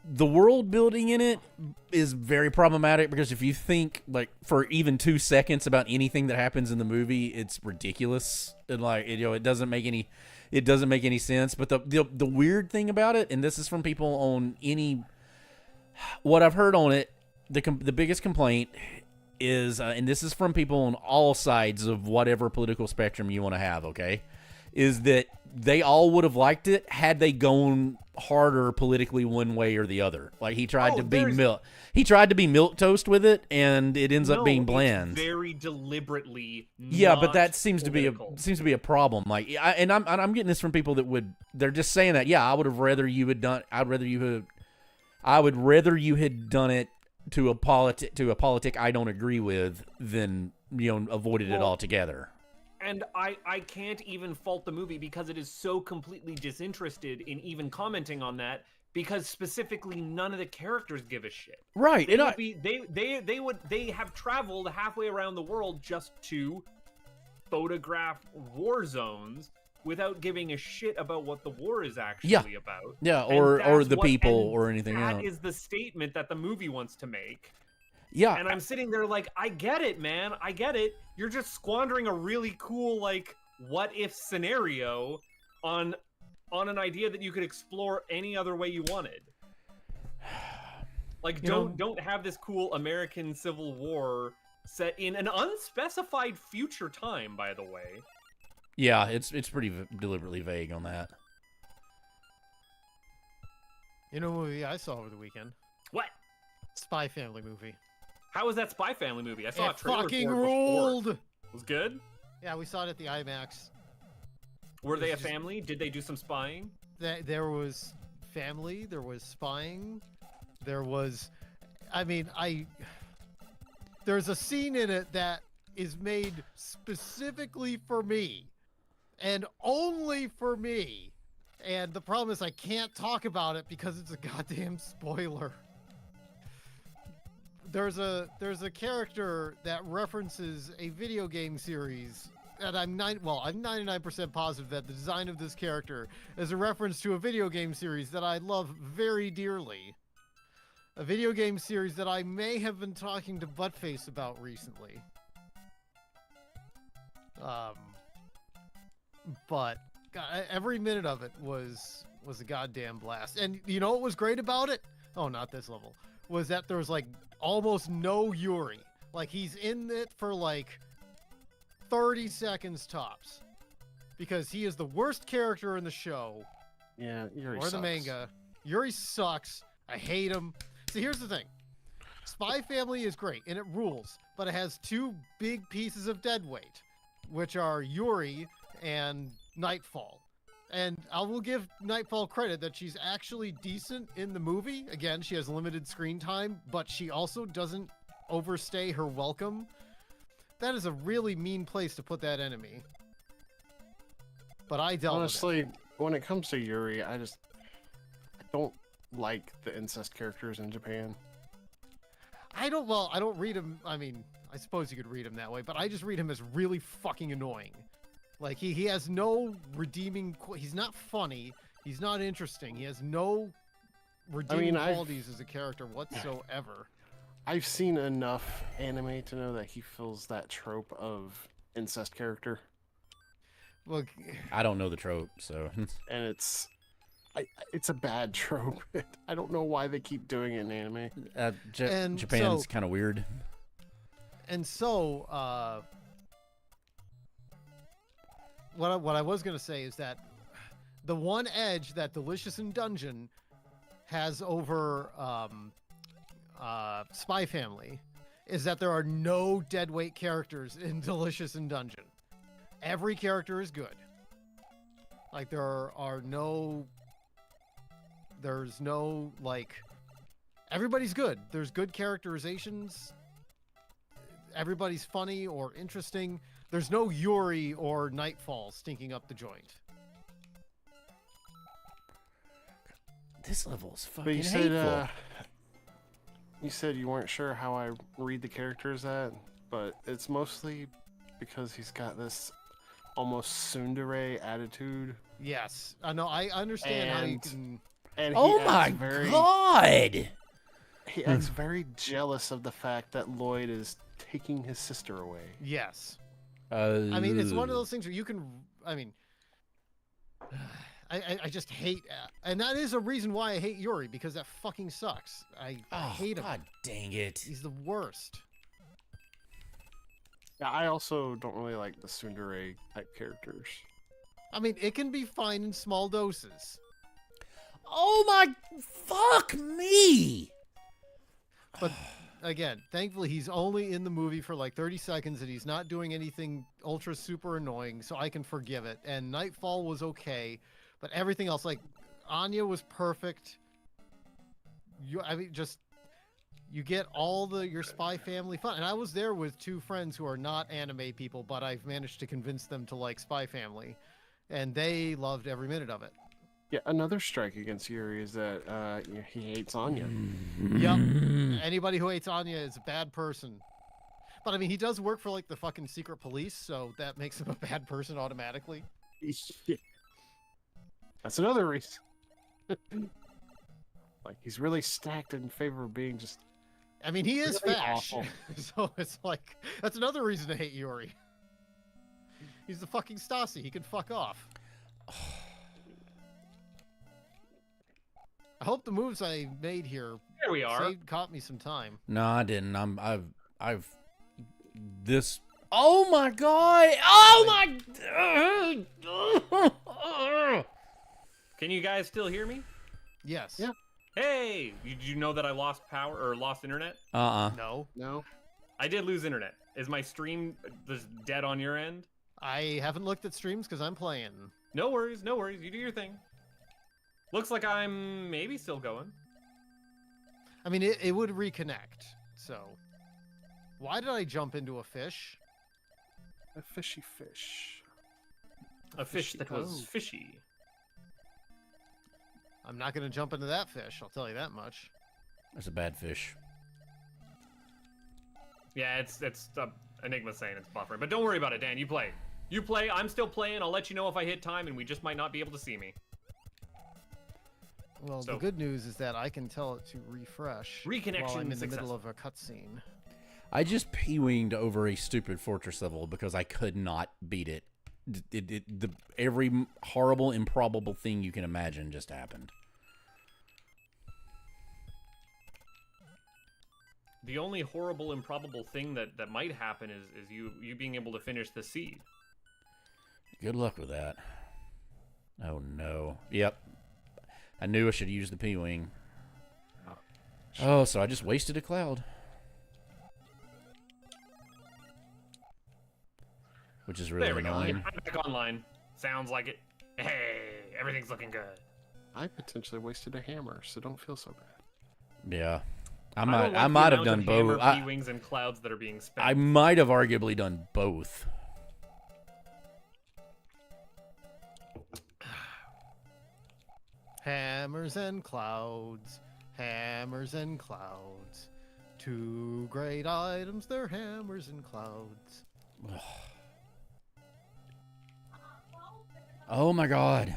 the world building in it is very problematic, because if you think like for even 2 seconds about anything that happens in the movie, it's ridiculous, and like it doesn't make any sense. But the weird thing about it, and this is from people on what I've heard on it, the biggest complaint is, and this is from people on all sides of whatever political spectrum you want to have, okay, is that they all would have liked it had they gone harder politically one way or the other. Like he tried to be milk toast with it, and it ends up being bland. It's very deliberately. Yeah, but not that seems to be a problem. Like, I'm getting this from people they're just saying that. Yeah, I would rather you had done it to a politic I don't agree with than avoided it altogether. And I can't even fault the movie because it is so completely disinterested in even commenting on that, because specifically none of the characters give a shit. Right. They have traveled halfway around the world just to photograph war zones without giving a shit about what the war is actually about. Yeah, And or that's the people and or anything else. That is the statement that the movie wants to make. Yeah. And I'm sitting there like, I get it, man. I get it. You're just squandering a really cool, like, what if scenario on an idea that you could explore any other way you wanted. Like, don't have this cool American Civil War set in an unspecified future time, by the way. Yeah, it's pretty deliberately vague on that. You know what movie I saw over the weekend? What? Spy Family movie. How was that Spy Family movie? I saw a It trailer fucking for it before. ruled! Was good? Yeah, we saw it at the IMAX. Were they a It was just- family? Did they do some spying? There was family, there was spying, there was... There's a scene in it that is made specifically for me. And only for me. And the problem is I can't talk about it because it's a goddamn spoiler. There's a character that references a video game series, and I'm 99% positive that the design of this character is a reference to a video game series that I love very dearly. A video game series that I may have been talking to Buttface about recently. But God, every minute of it was a goddamn blast. And you know what was great about it? Oh, not this level. Was that there was like almost no Yuri. Like he's in it for like 30 seconds tops. because he is the worst character in the show Yeah, Yuri or the sucks. manga. Yuri sucks. I hate him. See, here's the thing. Spy Family is great and it rules, but it has two big pieces of deadweight, which are Yuri and Nightfall. And I will give Nightfall credit that she's actually decent in the movie. Again, she has limited screen time, but she also doesn't overstay her welcome. That is a really mean place to put that enemy. But I dealt with Honestly, when it comes to Yuri, I don't like the incest characters in Japan. I don't read him. I mean, I suppose you could read him that way, but I just read him as really fucking annoying. Like, he has no redeeming... He's not funny. He's not interesting. He has no redeeming qualities as a character whatsoever. I've seen enough anime to know that he fills that trope of incest character. Look, I don't know the trope, so And it's a bad trope. I don't know why they keep doing it in anime. And Japan's so- kind of weird. and so, what I was going to say is that the one edge that Delicious in Dungeon has over Spy Family is that there are no deadweight characters in Delicious in Dungeon. Every character is good. Like, there's no, like, everybody's good. There's good characterizations. Everybody's funny or interesting. There's no Yuri or Nightfall stinking up the joint. This level is fucking But hateful. you said you weren't sure how I read the characters but it's mostly because he's got this almost tsundere attitude. Yes, I know. I understand how you And- can. And Oh he my acts very, god! He acts very jealous of the fact that Lloyd is taking his sister away. Yes, I mean it's one of Ugh. those things where you can. I mean, I just hate, and that is a reason why I hate Yuri, because that fucking sucks. I Oh, hate him. God dang it! He's the worst. Yeah, I also don't really like the tsundere type characters. I mean, it can be fine in small doses. Oh my fuck me! But again, thankfully he's only in the movie for like 30 seconds and he's not doing anything ultra super annoying, so I can forgive it. And Nightfall was okay, but everything else, like Anya was perfect. You get all your Spy Family fun. And I was there with two friends who are not anime people, but I've managed to convince them to like Spy Family. And they loved every minute of it. Yeah, another strike against Yuri is that he hates Anya. Yep. Anybody who hates Anya is a bad person. But I mean, he does work for like the fucking secret police, so that makes him a bad person automatically. That's another reason. Like, he's really stacked in favor of being just... I mean, he is Really fash. awful. So it's like, that's another reason to hate Yuri. He's the fucking Stasi. He can fuck off. I hope the moves I made here Here we are. caught me some time. No, I didn't. I've this. Oh my god! Oh my! Can you guys still hear me? Yes. Yeah. Hey, did you know that I lost power or lost internet? No. No? I did lose internet. Is my stream just dead on your end? I haven't looked at streams because I'm playing. No worries, no worries. You do your thing. Looks like I'm maybe still going. I mean, it would reconnect. So, why did I jump into a fish? A fishy fish. A fish Fishy that was cove. fishy. I'm not going to jump into that fish. I'll tell you that much. That's a bad fish. Yeah, it's Enigma saying it's buffering, but don't worry about it, Dan. You play. You play. I'm still playing. I'll let you know if I hit time, and we just might not be able to see me. Well, So- the good news is that I can tell it to refresh Reconnection while I'm in the successful. middle of a cutscene. I just P-winged over a stupid fortress level because I could not beat it. Every horrible, improbable thing you can imagine just happened. The only horrible, improbable thing that might happen is you being able to finish the seed. Good luck with that. Oh no. Yep. I knew I should use the P-Wing. Oh, so I just wasted a cloud. Which is really There we go. annoying. I'm back online. Sounds like it. Hey, everything's looking good. I potentially wasted a hammer, so don't feel so bad. Yeah. I don't like might the have amount done of hammer, both. P-wings and clouds that are being spent. I might have arguably done both. Hammers and clouds, hammers and clouds. Two great items, they're hammers and clouds. Oh my god.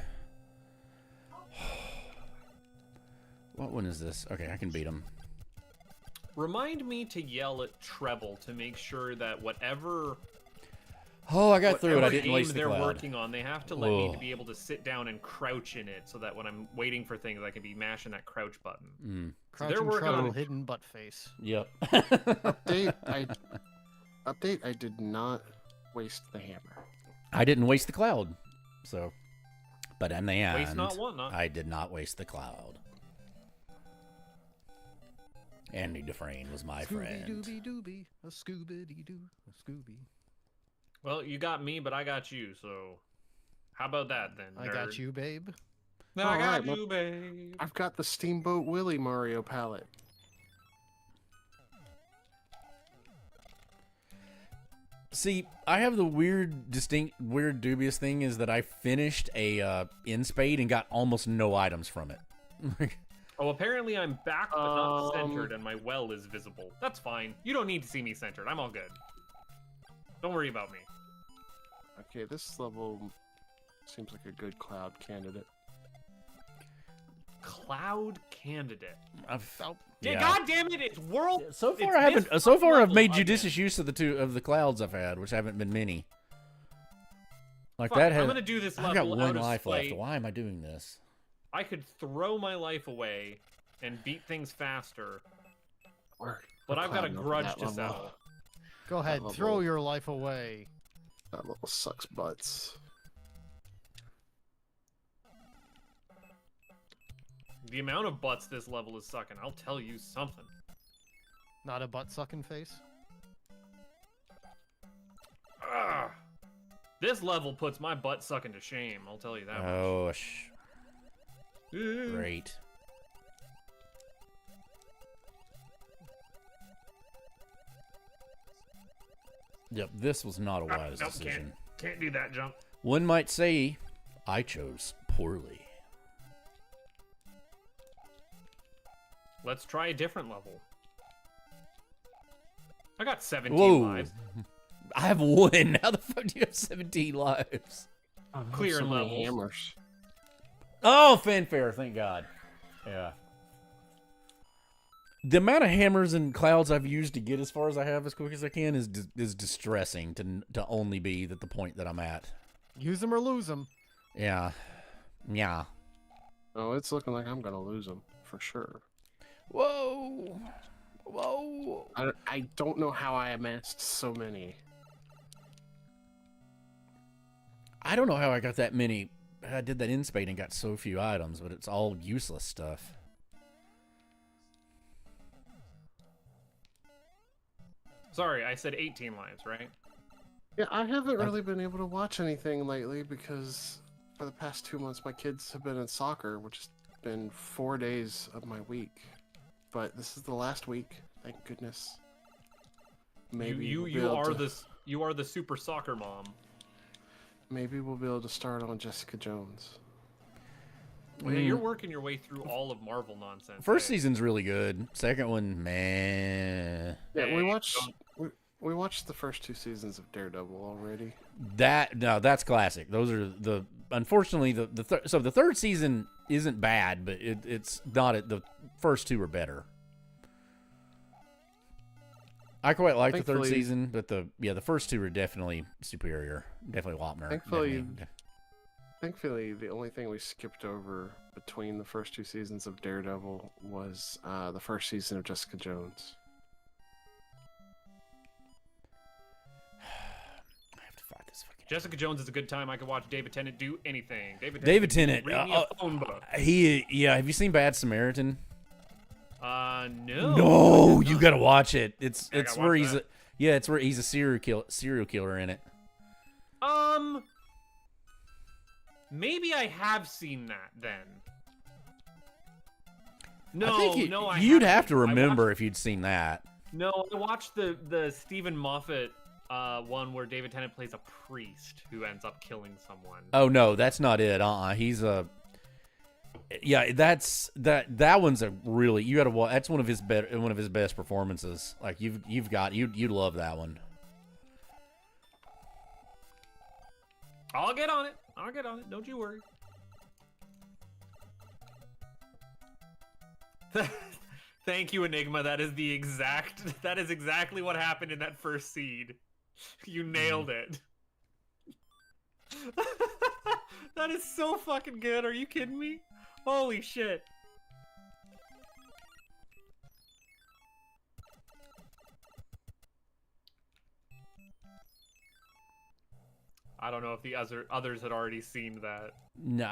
What one is this? Okay, I can beat him. Remind me to yell at treble to make sure that whatever Oh, I got through it. I whatever didn't game waste the they're cloud. working on, they have to let me Whoa. to be able to sit down and crouch in it, so that when I'm waiting for things, I can be mashing that crouch button. Mm. So Crouch they're and working treble, on hidden butt face. Yep. Update, I did not waste the hammer. I didn't waste the cloud. So, but in the end, Waste not, want not. I did not waste the cloud. Andy Dufresne was my friend. Scooby dooby dooby, a Scooby doo, a Scooby. Well, you got me, but I got you, so how about that then? I got nerd? you, babe. I All got right, well- you, babe. I've got the Steamboat Willie Mario palette. See, I have the weird, dubious thing is that I finished a in-spade and got almost no items from it. Oh, apparently I'm back, but not Um, centered, and my well is visible. That's fine. You don't need to see me centered. I'm all good. Don't worry about me. Okay, this level seems like a good cloud candidate. Cloud candidate. I've, Yeah. God damn it! It's world. So far, it's I haven't. this So far, I've level made again. judicious use of the clouds I've had, which haven't been many. Like Fuck, that has. I'm gonna do this level I've got out one of life spite. left. Why am I doing this? I could throw my life away and beat things faster, We're but I've got a climbing over grudge that to level. settle. Go ahead, level. throw your life away. That level sucks butts. The amount of butts this level is sucking, I'll tell you something. Not a butt sucking face. Ugh. This level puts my butt sucking to shame, I'll tell you that much. Oh, Eh. great. Yep, this was not a wise Nope, decision. can't do that jump. One might say, I chose poorly. Let's try a different level. I got 17 Whoa! lives. I have one. How the fuck do you have 17 lives? Clear so many levels. hammers. Oh, fanfare! Thank God. Yeah. The amount of hammers and clouds I've used to get as far as I have as quick as I can is distressing to only be at the point that I'm at. Use them or lose them. Yeah. Yeah. Oh, it's looking like I'm gonna lose them for sure. Whoa. Whoa. I don't know how I amassed so many. I don't know how I got that many. I did that in-spade and got so few items, but it's all useless stuff. Sorry, I said 18 lives, right? Yeah, I haven't really been able to watch anything lately because for the past 2 months my kids have been in soccer, which has been 4 days of my week. But this is the last week, thank goodness. Maybe you we'll be you able are to- you are the super soccer mom. Maybe we'll be able to start on Jessica Jones. Well, yeah, you're working your way through all of Marvel nonsense. First eh? season's really good. Second one, man. Yeah, Hey, we watched the first 2 seasons of Daredevil already. That's classic. Those are unfortunately so the third season isn't bad, but it's not the first 2 are better. I quite like the third Thankfully- season, but the first 2 are definitely superior. Definitely a lot more. Thankfully, Thankfully, the only thing we skipped over between the first 2 seasons of Daredevil was the first season of Jessica Jones. I have to fight this fucking Jessica Jones is a good time. I could watch David Tennant do anything. David Tennant. Read me a phone book. Yeah. Have you seen Bad Samaritan? No. No, you gotta watch it. It's I gotta where watch he's that. it's where he's a serial killer in it. Maybe I have seen that then. No, I think no, you'd haven't. have to I remember watched- if you'd seen that. No, I watched the Stephen Moffat one where David Tennant plays a priest who ends up killing someone. Oh no, that's not it. He's a. Yeah, that one's a really you gotta watch. That's one of his best performances. Like you'd love that one. I'll get on it. Don't you worry. Thank you, Enigma. That is exactly what happened in that first seed. You nailed it. That is so fucking good. Are you kidding me? Holy shit. I don't know if the others had already seen that. No,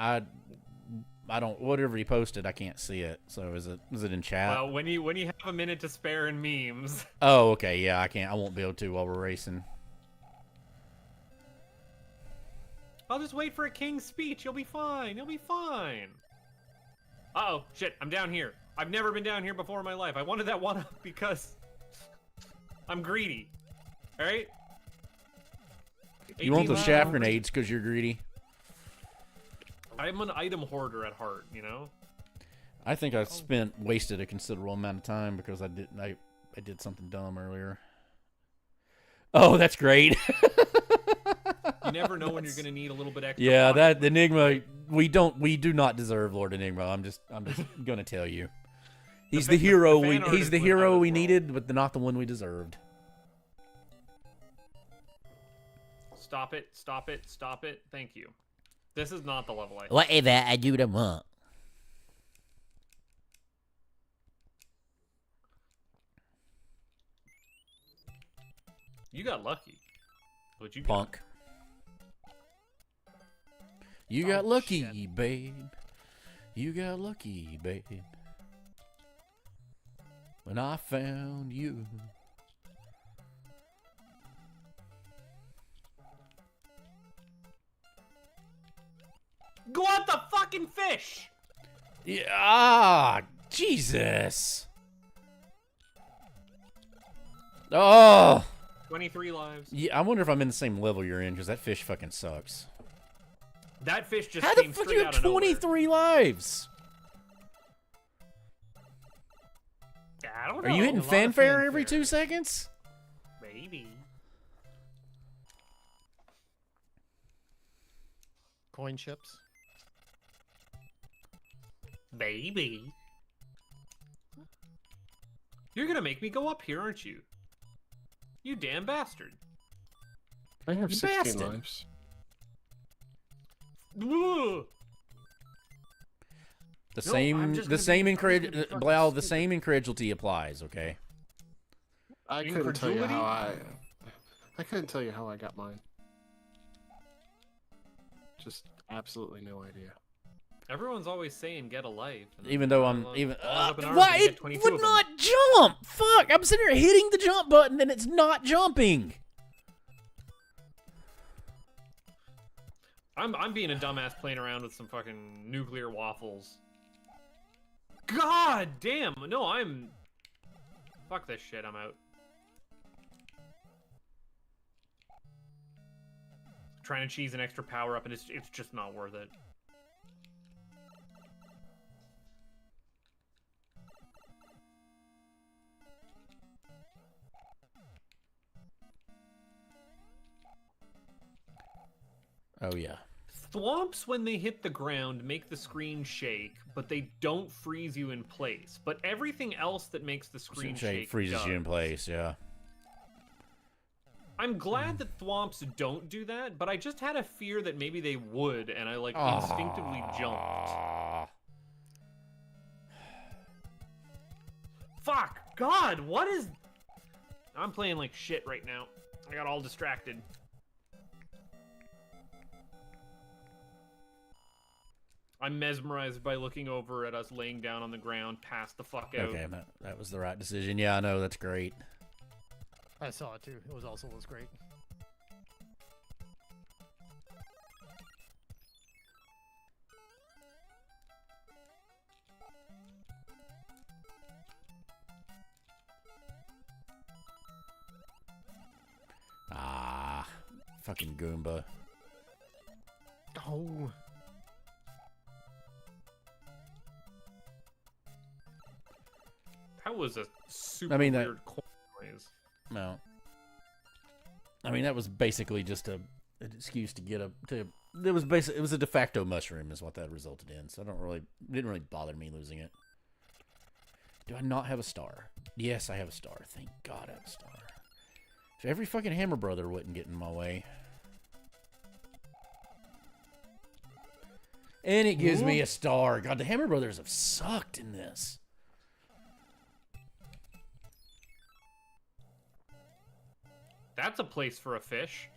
I don't. Whatever he posted, I can't see it. So is it in chat? Well, when you have a minute to spare in memes. Oh, okay. Yeah, I can't. I won't be able to while we're racing. I'll just wait for a king's speech. You'll be fine. You'll be fine. Uh-oh. Shit. I'm down here. I've never been down here before in my life. I wanted that one up because I'm greedy. All right? You want those 18 shaft miles. grenades because you're greedy. I'm an item hoarder at heart, you know? I think I wasted a considerable amount of time because I did something dumb earlier. Oh, that's great. You never know when you're going to need a little bit extra. Yeah, pocket. that Enigma. We do not deserve Lord Enigma. I'm just gonna tell you. He's the hero. fan art He's is the what hero I we was needed, but not the one we deserved. Stop it. Stop it. Stop it. Thank you. This is not the level I... Whatever I do them up. You got lucky. What you got? Punk. You got lucky, babe. You got lucky, babe. When I found you. Go out the fucking fish! Yeah, Jesus. Oh. 23 lives. Yeah, I wonder if I'm in the same level you're in because that fish fucking sucks. That fish just How the came fuck straight you out have of nowhere. 23 lives? I don't know. Are you hitting a lot of fanfare every fanfare. 2 seconds? Maybe. Coin chips. Baby. You're gonna make me go up here, aren't you? You damn bastard. I have You 16 bastard. lives. Ugh. The No, same, I'm just the gonna same be- I'm just gonna be fucking Blau, the stupid. same incredulity applies. Okay. I couldn't tell you Incredulity? how I couldn't tell you how I got mine. Just absolutely no idea. Everyone's always saying get a life. and Even though I'm all even, up in arms why and get it 22 would of them. not jump? Fuck! I'm sitting here hitting the jump button and it's not jumping. I'm being a dumbass playing around with some fucking nuclear waffles. God damn! No, I'm... Fuck this shit, I'm out. Trying to cheese an extra power up and it's just not worth it. Oh yeah. Thwomps, when they hit the ground, make the screen shake, but they don't freeze you in place. But everything else that makes the screen shake freezes you in does. place. Yeah. I'm glad that Thwomps don't do that, but I just had a fear that maybe they would, and I like instinctively jumped. Ah. Fuck! God, what is... I'm playing like shit right now. I got all distracted. I'm mesmerized by looking over at us laying down on the ground, passed the fuck out. Okay, that was the right decision. Yeah, I know. That's great. I saw it too. It was great. Ah, fucking Goomba. Oh. That was a super I mean, that- weird coin noise. No. I mean, that was basically just an excuse to get a to. It was a de facto mushroom, is what that resulted in. So it didn't really bother me losing it. Do I not have a star? Yes, I have a star. Thank God I have a star. If every fucking Hammer Brother wouldn't get in my way. And it gives me a star. God, the Hammer Brothers have sucked in this. That's a place for a fish.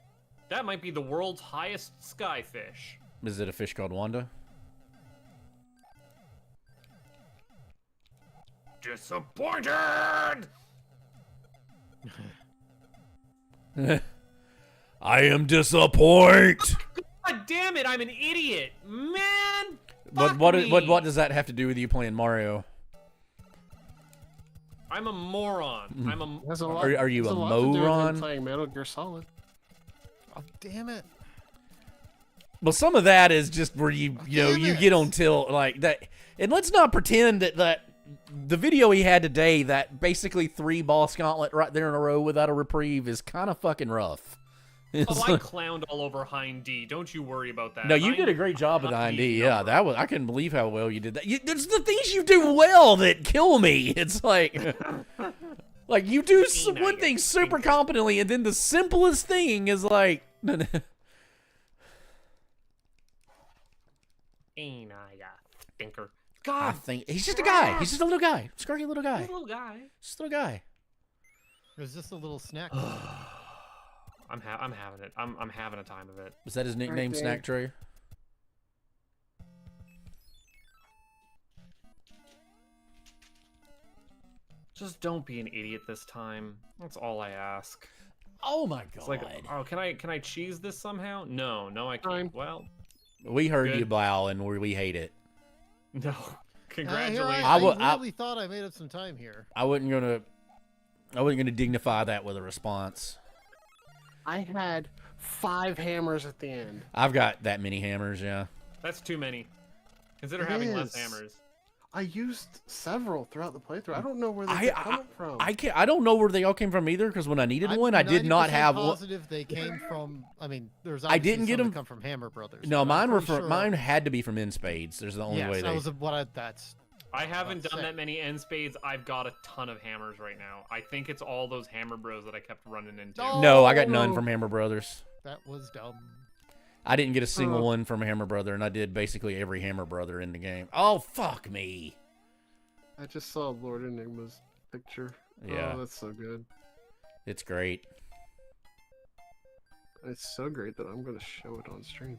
That might be the world's highest skyfish. Is it a fish called Wanda? Disappointed! I am disappointed. God damn it, I'm an idiot! Man! But Fuck what me. does that have to do with you playing Mario? I'm a moron. I'm a... There's a lot, Are you there's a lot to do with him moron? playing Metal Gear Solid. Oh, damn it. Well, some of that is just where you get on tilt like that. And let's not pretend that the video he had today, that basically 3 boss gauntlet right there in a row without a reprieve, is kind of fucking rough. Oh, I clowned all over Hind D. Don't you worry about that. No, you Hind did a great job with not ID. the Yeah, number. I couldn't believe how well you did that. There's the things you do well that kill me. It's like you do one thing super competently, and then the simplest thing is like. Ain't I a stinker? I God, think he's just a guy. He's just a little guy. Scurry little guy. this little guy. Just a little guy. It was just a little snack. I'm having it. I'm having a time of it. Was that his nickname, Right, Snack Tray? Just don't be an idiot this time. That's all I ask. Oh my god! It's like, oh, can I cheese this somehow? No, I Fine. can't. Well, We heard Good. you, Blau, and we hate it. no. Congratulations. I would- I really thought I made up some time here. I wasn't gonna dignify that with a response. I had 5 hammers at the end. I've got that many hammers, yeah. That's too many. Consider It having less is. hammers. I used several throughout the playthrough. I don't know where I- they're coming from. I don't know where they all came from either, because when I needed I'm one, I did not 90% have one. positive they came from. I mean, there's. I didn't obviously get some that them- come from Hammer Brothers. No, but I'm mine were pretty from, sure- mine had to be from N Spades. There's the only Yes, way that they. was what I. That's. I haven't About done to say. that many end spades. I've got a ton of hammers right now. I think it's all those hammer bros that I kept running into. Oh. No, I got none Oh. from Hammer Brothers. That was dumb. I didn't get a single Oh. one from a Hammer Brother, and I did basically every Hammer Brother in the game. Oh, fuck me. I just saw Lord Enigma's picture. Yeah. Oh, that's so good. It's great. It's so great that I'm going to show it on stream.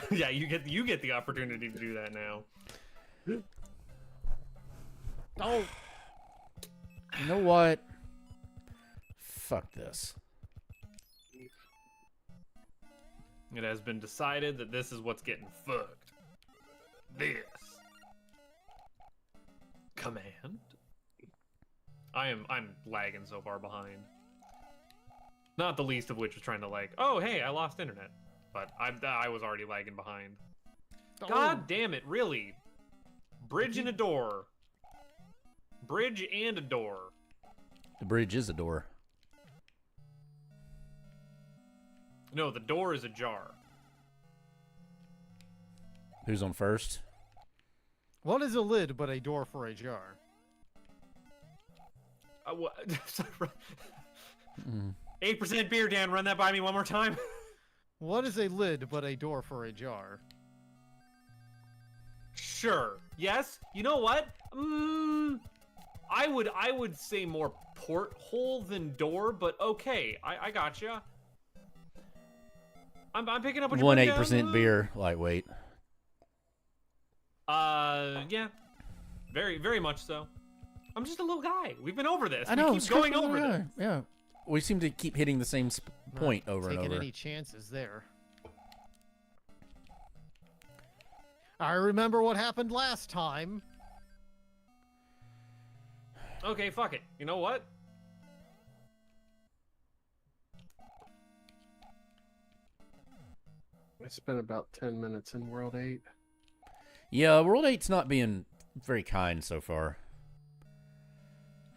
Yeah, you get the opportunity to do that now. Oh, You know what? Fuck this. It has been decided that this is what's getting fucked. This. Command. I'm lagging so far behind. Not the least of which is trying to oh hey, I lost internet. But I was already lagging behind. God damn it, really? Bridge and a door. Bridge and a door. The bridge is a door. No, the door is ajar. Who's on first? what is a lid but a door for a jar? What? Mm. 8% beer, Dan. Run that by me one more time. What is a lid but a door for a jar? Sure. Yes. You know what? I would say more porthole than door, but okay. I gotcha. I'm picking up what you're One putting down. 8% beer, lightweight. yeah. Very, very much so. I'm just a little guy. We've been over this. I know. We keep going over this. Yeah. We seem to keep hitting the same point Not over and taking over. any chances there. I remember what happened last time. Okay, fuck it. You know what? I spent about 10 minutes in World 8. Yeah, World 8's not being very kind so far.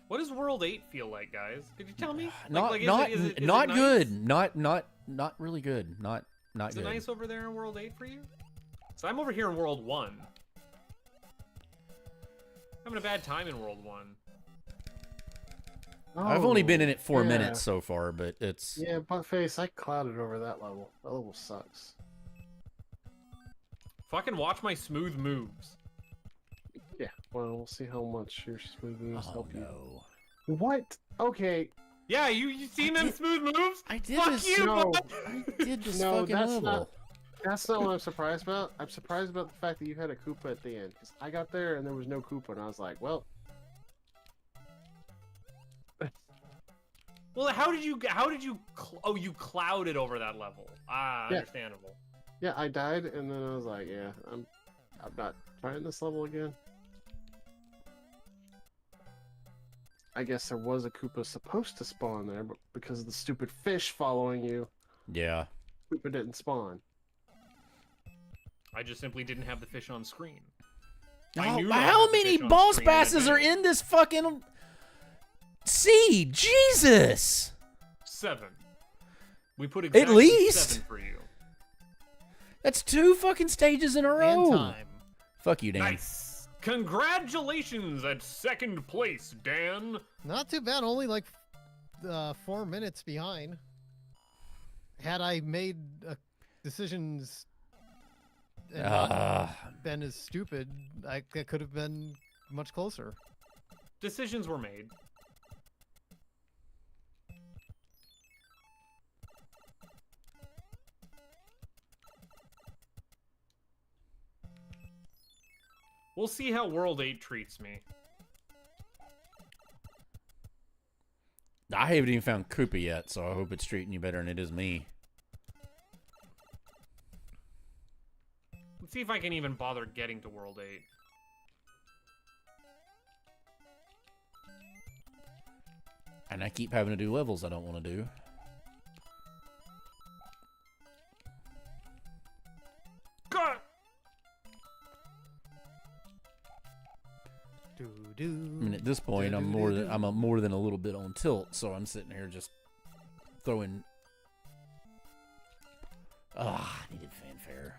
What does World 8 feel like, guys? Could you tell me? Not is not it- is it not nice? good. Not really good. Not Is good. it nice over there in World 8 for you? So I'm over here in World 1. Having a bad time in World 1. I've only been in it 4 yeah. minutes so far, but it's Yeah, Buttface, I clouded over that level. That level sucks. Fucking watch my smooth moves. Yeah, well, we'll see how much your smooth moves oh help you. no. What? Okay, Yeah, you seen them did- smooth moves? I did Fuck this. you, no. bud. I did this No, fucking that's level. not- That's not what I'm surprised about. I'm surprised about the fact that you had a Koopa at the end. 'Cause I got there and there was no Koopa, and I was like, well, Well, how did you oh, you clouded over that level. Ah, Yeah. understandable. yeah, I died, and then I was like, yeah, I'm not trying this level again. I guess there was a Koopa supposed to spawn there, but because of the stupid fish following you, Yeah. Koopa didn't spawn. I just simply didn't have the fish on screen. Oh, I knew how I had the many fish on boss screen in passes are advance. in this fucking sea? Jesus. 7. We put exactly least. 7 for you. That's 2 fucking stages in a And row. time. Fuck you, Dan. Nice. Congratulations at 2nd place, Dan. Not too bad. Only like 4 minutes behind. Had I made decisions and not been as stupid, I could have been much closer. Decisions were made. We'll see how World 8 treats me. I haven't even found Koopa yet, so I hope it's treating you better than it is me. Let's see if I can even bother getting to World 8. And I keep having to do levels I don't want to do. God! I mean, at this point, I'm more than a little bit on tilt, so I'm sitting here just throwing. I needed fanfare.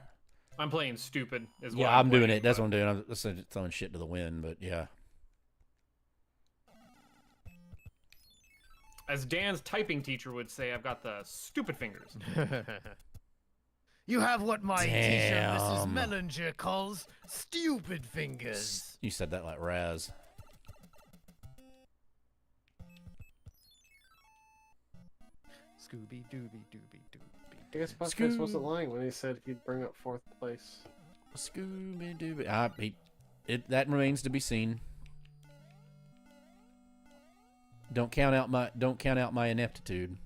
I'm playing stupid as well. Yeah, I'm doing it. That's what I'm doing. I'm just throwing shit to the wind, but yeah. As Dan's typing teacher would say, I've got the stupid fingers. You have what my teacher, Mrs. Damn. Mellinger, calls stupid fingers. You said that like Raz. Scooby Dooby Dooby Dooby. I guess Buttface wasn't lying when he said he'd bring up 4th place. Scooby Dooby. That remains to be seen. Don't count out my ineptitude.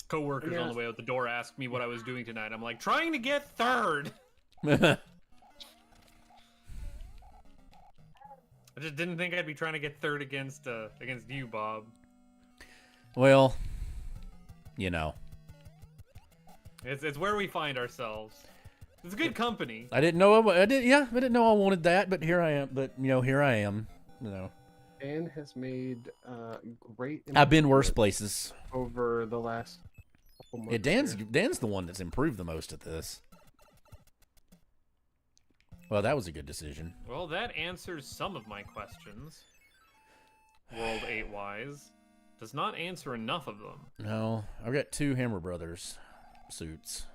Coworkers on the way out the door asked me what I was doing tonight. I'm like, trying to get 3rd. I just didn't think I'd be trying to get 3rd against you, Bob. Well, you know. It's where we find ourselves. It's good company. I didn't know I didn't know I wanted that, but here I am. But here I am. Dan has made great. I've been worse improvement places. over the last couple months. Yeah, here. Dan's the one that's improved the most at this. Well, that was a good decision. Well, that answers some of my questions. World 8 wise. Does not answer enough of them. No, I've got 2 Hammer Brothers suits.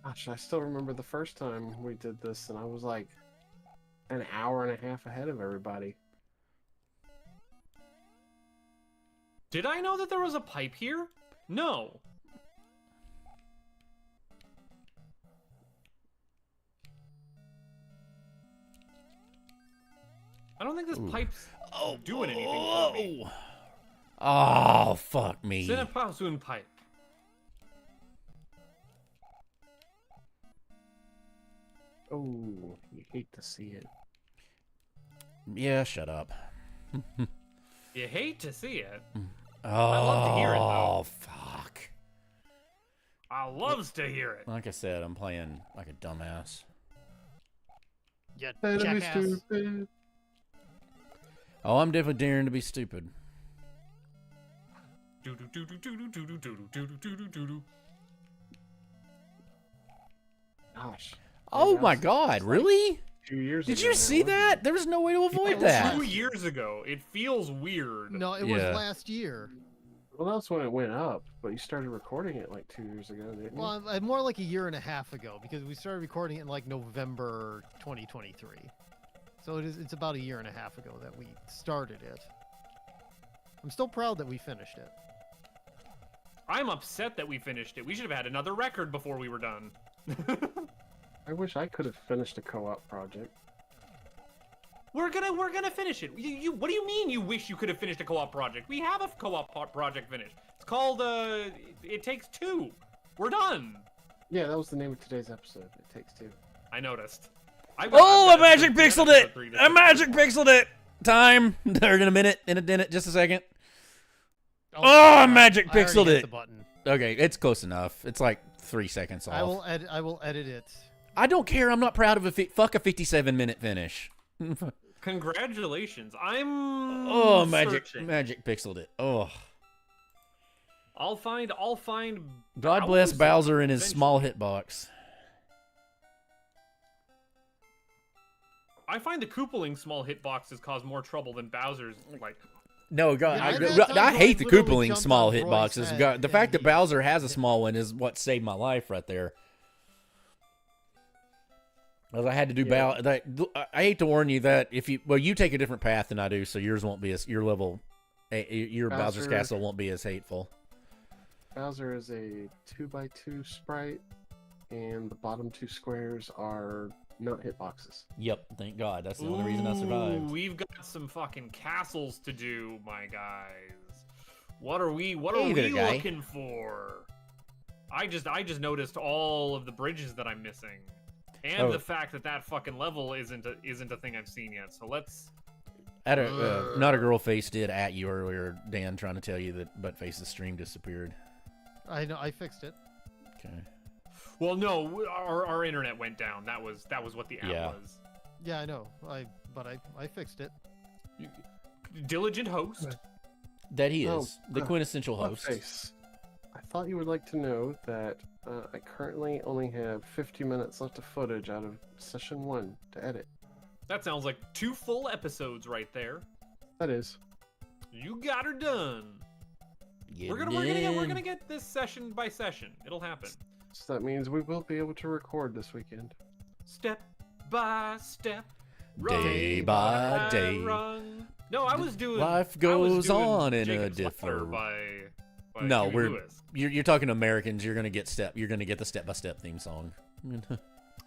Gosh, I still remember the first time we did this, and I was like an hour and a half ahead of everybody. Did I know that there was a pipe here? No. I don't think this Ooh. pipe's Oh, doing anything for me. Oh, fuck me. Cinepasun pipe. Oh, you hate to see it. Yeah, shut up. You hate to see it. Oh, love to hear it, though. Fuck. I loves to hear it. Like I said, I'm playing like a dumbass. Yeah, That'd be jackass. stupid. Oh, I'm definitely daring to be stupid. Gosh. Oh Yeah, my that's god, like really? 2 years Did ago you now, see wasn't that? it? There was no way to avoid It was that. 2 years ago. It feels weird. No, it Yeah. was last year. Well, that's when it went up, but you started recording it like 2 years ago, didn't you? Well, more like a year and a half ago because we started recording it in like November 2023. So it's about a year and a half ago that we started it. I'm still proud that we finished it. I'm upset that we finished it. We should have had another record before we were done. I wish I could have finished a co-op project. We're gonna finish it. What do you mean you wish you could have finished a co-op project? We have a co-op project finished. It's called It Takes Two. We're done. Yeah, that was the name of today's episode. It Takes Two. I noticed. Oh, I I've got magic episode pixeled it! 3 to I 6. magic pixeled it! Time! Or in a minute, just a second. Oh, I crap. magic I already pixeled hit it. The button. Okay, it's close enough. It's like 3 seconds off. I will edit it. I don't care. I'm not proud of a fuck a 57-minute finish. Congratulations. I'm Oh, magic searching. pixeled it. Oh. I'll find God bless Bowser Bowser and his eventually. small hitbox. I find the Koopaling small hitboxes cause more trouble than Bowser's like No, God, Yeah, I I've had times I where hate I the literally Koopaling jumped small on Roy's hitboxes. head God, the and fact that he- Bowser has a small one is what saved my life right there. 'Cause I had to do I hate to warn you that if you take a different path than I do, so yours won't be as your level, your Bowser's Bowser- Castle won't be as hateful. Bowser is a 2x2 sprite, and the bottom 2 squares are not hitboxes. Yep, thank God. That's the only reason I survived. Ooh, we've got some fucking castles to do, my guys. What are we Hey there, guy. looking for? I just noticed all of the bridges that I'm missing. And Oh. the fact that fucking level isn't a thing I've seen yet. So let's Not a girl face did at you earlier, Dan, trying to tell you that Buttface's stream disappeared. I know. I fixed it. Okay. Well, no, our internet went down. That was what the app Yeah. was. Yeah, I know. But I fixed it. Diligent host. That he Oh, is the quintessential host. Face. I thought you would like to know that I currently only have 50 minutes left of footage out of session 1 to edit. That sounds like 2 full episodes right there. That is. You got her done. Get We're it gonna in. get this session by session. It'll happen. So that means we will be able to record this weekend. Step by step. Day rung by day. rung. No, I was doing. Life I was goes doing on in a Jacob's Ladder different. by No, Huey we're Lewis. you're talking to Americans. You're gonna get the step-by-step theme song.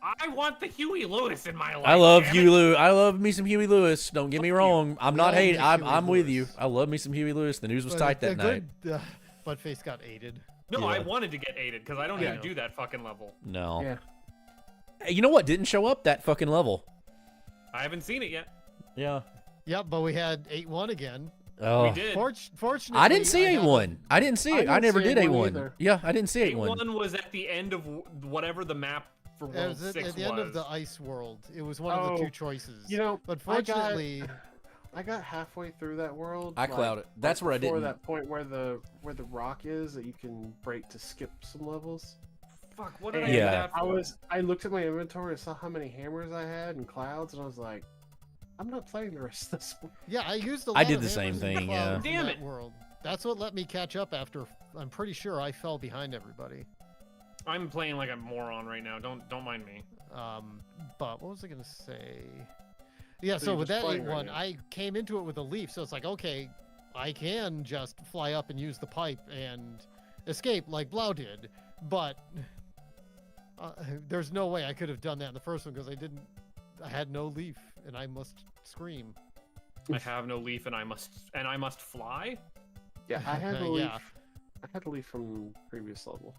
I want the Huey Lewis in my life. I love damn Huey it. Lewis. I love me some Huey Lewis. Don't get me Fuck you. wrong. I'm not Love hating. me I'm Huey with you. Lewis. I love me some Huey Lewis. The news was But tight the that night. good, Buttface got aided. No, Yeah. I wanted to get aided because I don't Yeah. need to do that fucking level. No. Yeah. Hey, you know what? Didn't show up that fucking level. I haven't seen it yet. Yeah. Yep, but we had 8-1 again. Oh. We did. Fortunately, I didn't see have A1. I didn't see I it. I didn't never see did A1 A1. either. Yeah, I didn't see A1. One was at the end of whatever the map for It World was at 6 the end was. of the ice world. It was one of the Oh, 2 choices. You know, but fortunately, I got halfway through that world. I clouded. That's where I before didn't. that point where the rock is that you can break to skip some levels. Fuck, what did I And do Yeah. that for? I looked at my inventory and saw how many hammers I had and clouds, and I was like, I'm not playing the rest of this one. yeah, I used a lot I did of the same hammers and thing, clouds yeah. in Damn that it. world. That's what let me catch up after. I'm pretty sure I fell behind everybody. I'm playing like a moron right now. Don't mind me. But what was I gonna say? Yeah, So so you're with just that playing right 8-1, now. I came into it with a leaf, so it's like, okay, I can just fly up and use the pipe and escape like Blau did, but there's no way I could have done that in the first one because I had no leaf, and I must scream. I have no leaf, and I must fly. Yeah, I had a leaf. Yeah. I had a leaf from previous level.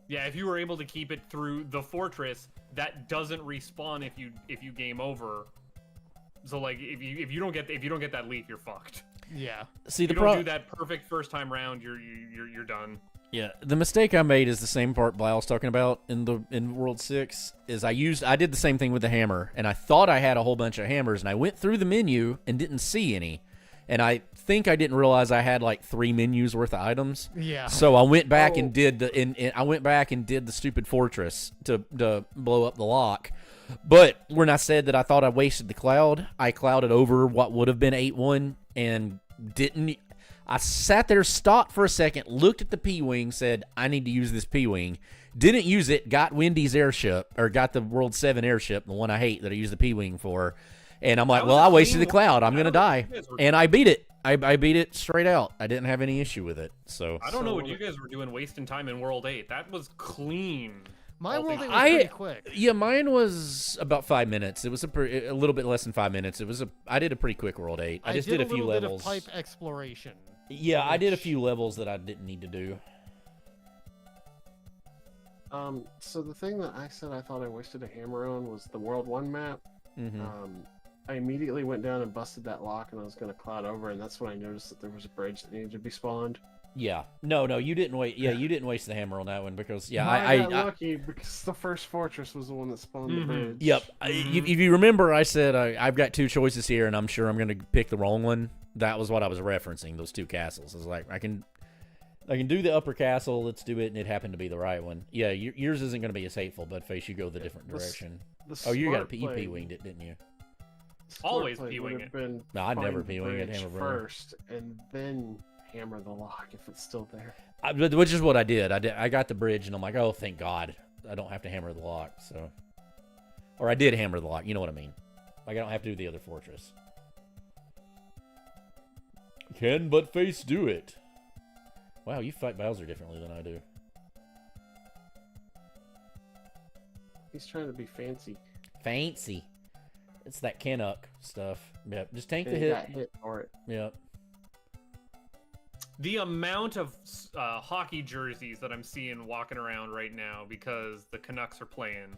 Yeah, if you were able to keep it through the fortress, that doesn't respawn if you game over. So like if you don't get that leaf, you're fucked. Yeah. See, If the you don't do problem. that perfect first time round, you're done. Yeah, the mistake I made is the same part Blyle's talking about in World 6. Is I did the same thing with the hammer, and I thought I had a whole bunch of hammers, and I went through the menu and didn't see any. And I think I didn't realize I had like 3 menus worth of items. Yeah. So I went back and did the stupid fortress to blow up the lock. But when I said that I thought I wasted the cloud, I clouded over what would have been 8-1 and didn't. I sat there, stopped for a second, looked at the P-Wing, said, I need to use this P-Wing. Didn't use it, got Wendy's airship, or got the World 7 airship, the one I hate that I use the P-Wing for. And I'm like, That well, was a I wasted clean the cloud. I'm one. going to I die. don't know what you guys were And I beat it. I beat it straight out. I didn't have any issue with it. So I don't know what you guys were doing, wasting time in World 8. That was clean. My All world things- was pretty quick. Yeah, mine was about 5 minutes. It was a little bit less than 5 minutes. I did a pretty quick World 8. I just did a few little levels. bit of pipe exploration. Yeah, I did a which- few levels that I didn't need to do. So the thing that I said I thought I wasted a hammer on was the World 1 map. Mm-hmm. I immediately went down and busted that lock, and I was going to cloud over, and that's when I noticed that there was a bridge that needed to be spawned. Yeah. No, you didn't wait. Yeah, you didn't waste the hammer on that one because I got lucky because the first fortress was the one that spawned the bridge. Yep. If you remember, I said I've got 2 choices here, and I'm sure I'm going to pick the wrong one. That was what I was referencing. Those 2 castles. I was like, I can do the upper castle. Let's do it, and it happened to be the right one. Yeah, yours isn't going to be as hateful, Budface. You go the different direction. Oh, you got a P-winged it, didn't you? Always Smart play P-wing would it. have been No, I'd never find the P-wing it, bridge hammer brother. first, and then hammer the lock if it's still there. Which is what I did. I got the bridge, and I'm like, oh, thank God, I don't have to hammer the lock. So, or I did hammer the lock. You know what I mean? Like I don't have to do the other fortress. Can Buttface do it? Wow, you fight Bowser differently than I do. He's trying to be fancy. Fancy. It's that Canuck stuff. Yep. Just tank the And he hit. got hit for it. Yep. The amount of hockey jerseys that I'm seeing walking around right now because the Canucks are playing.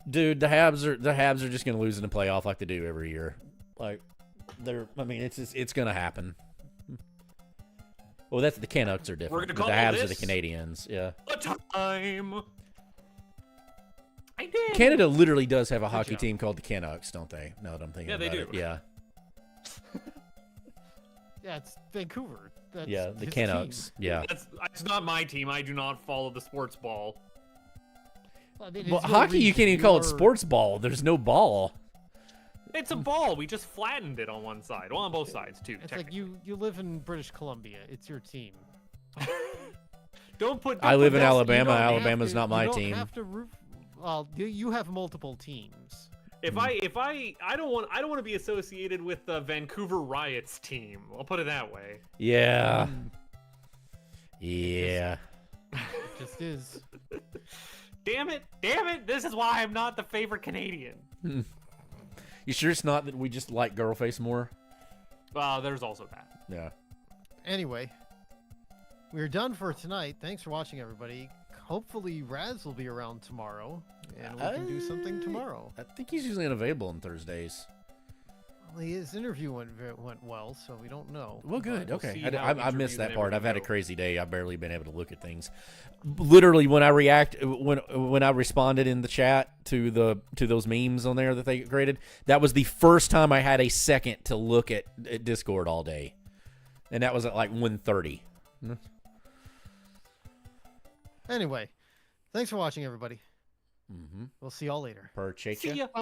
Dude, the Habs are just gonna lose in the playoff like they do every year. Like it's gonna happen. Well, that's the Canucks are different. gonna But the call Habs are the this Canadians. Yeah. A time. I did. Canada literally does have a hockey job. team called the Canucks, don't they? Now that I'm thinking Yeah, they about do. it. Yeah. Yeah, it's Vancouver. That's Yeah, the his Canucks. Yeah. It's not my team. I do not follow the sports ball. team. Well, it's Well, your hockey, you region, can't even call it your- sports ball. There's no ball. It's a ball. We just flattened it on one side. Well, on both sides too. It's like you live in British Columbia. It's your team. Don't put. I live in Yes, you Alabama. don't have Alabama's to- not my you team. don't have to root. Well, you have multiple teams. If I don't want to be associated with the Vancouver Riots team. I'll put it that way. Yeah. Yeah. It just is. Damn it! This is why I'm not the favorite Canadian. You sure it's not that we just like Girlface more? There's also that. Yeah. Anyway, we're done for tonight. Thanks for watching, everybody. Hopefully, Raz will be around tomorrow, and we can do something tomorrow. I think he's usually unavailable on Thursdays. Well, his interview went well, so we don't know. Well, good. We'll Okay. see I how missed interviews that and part. I've had a everything go. crazy day. I've barely been able to look at things. Literally, when I responded in the chat to those memes on there that they created, that was the first time I had a second to look at Discord all day, and that was at like 1:30. Anyway, thanks for watching, everybody. Mm-hmm. We'll see y'all later. Per See ya.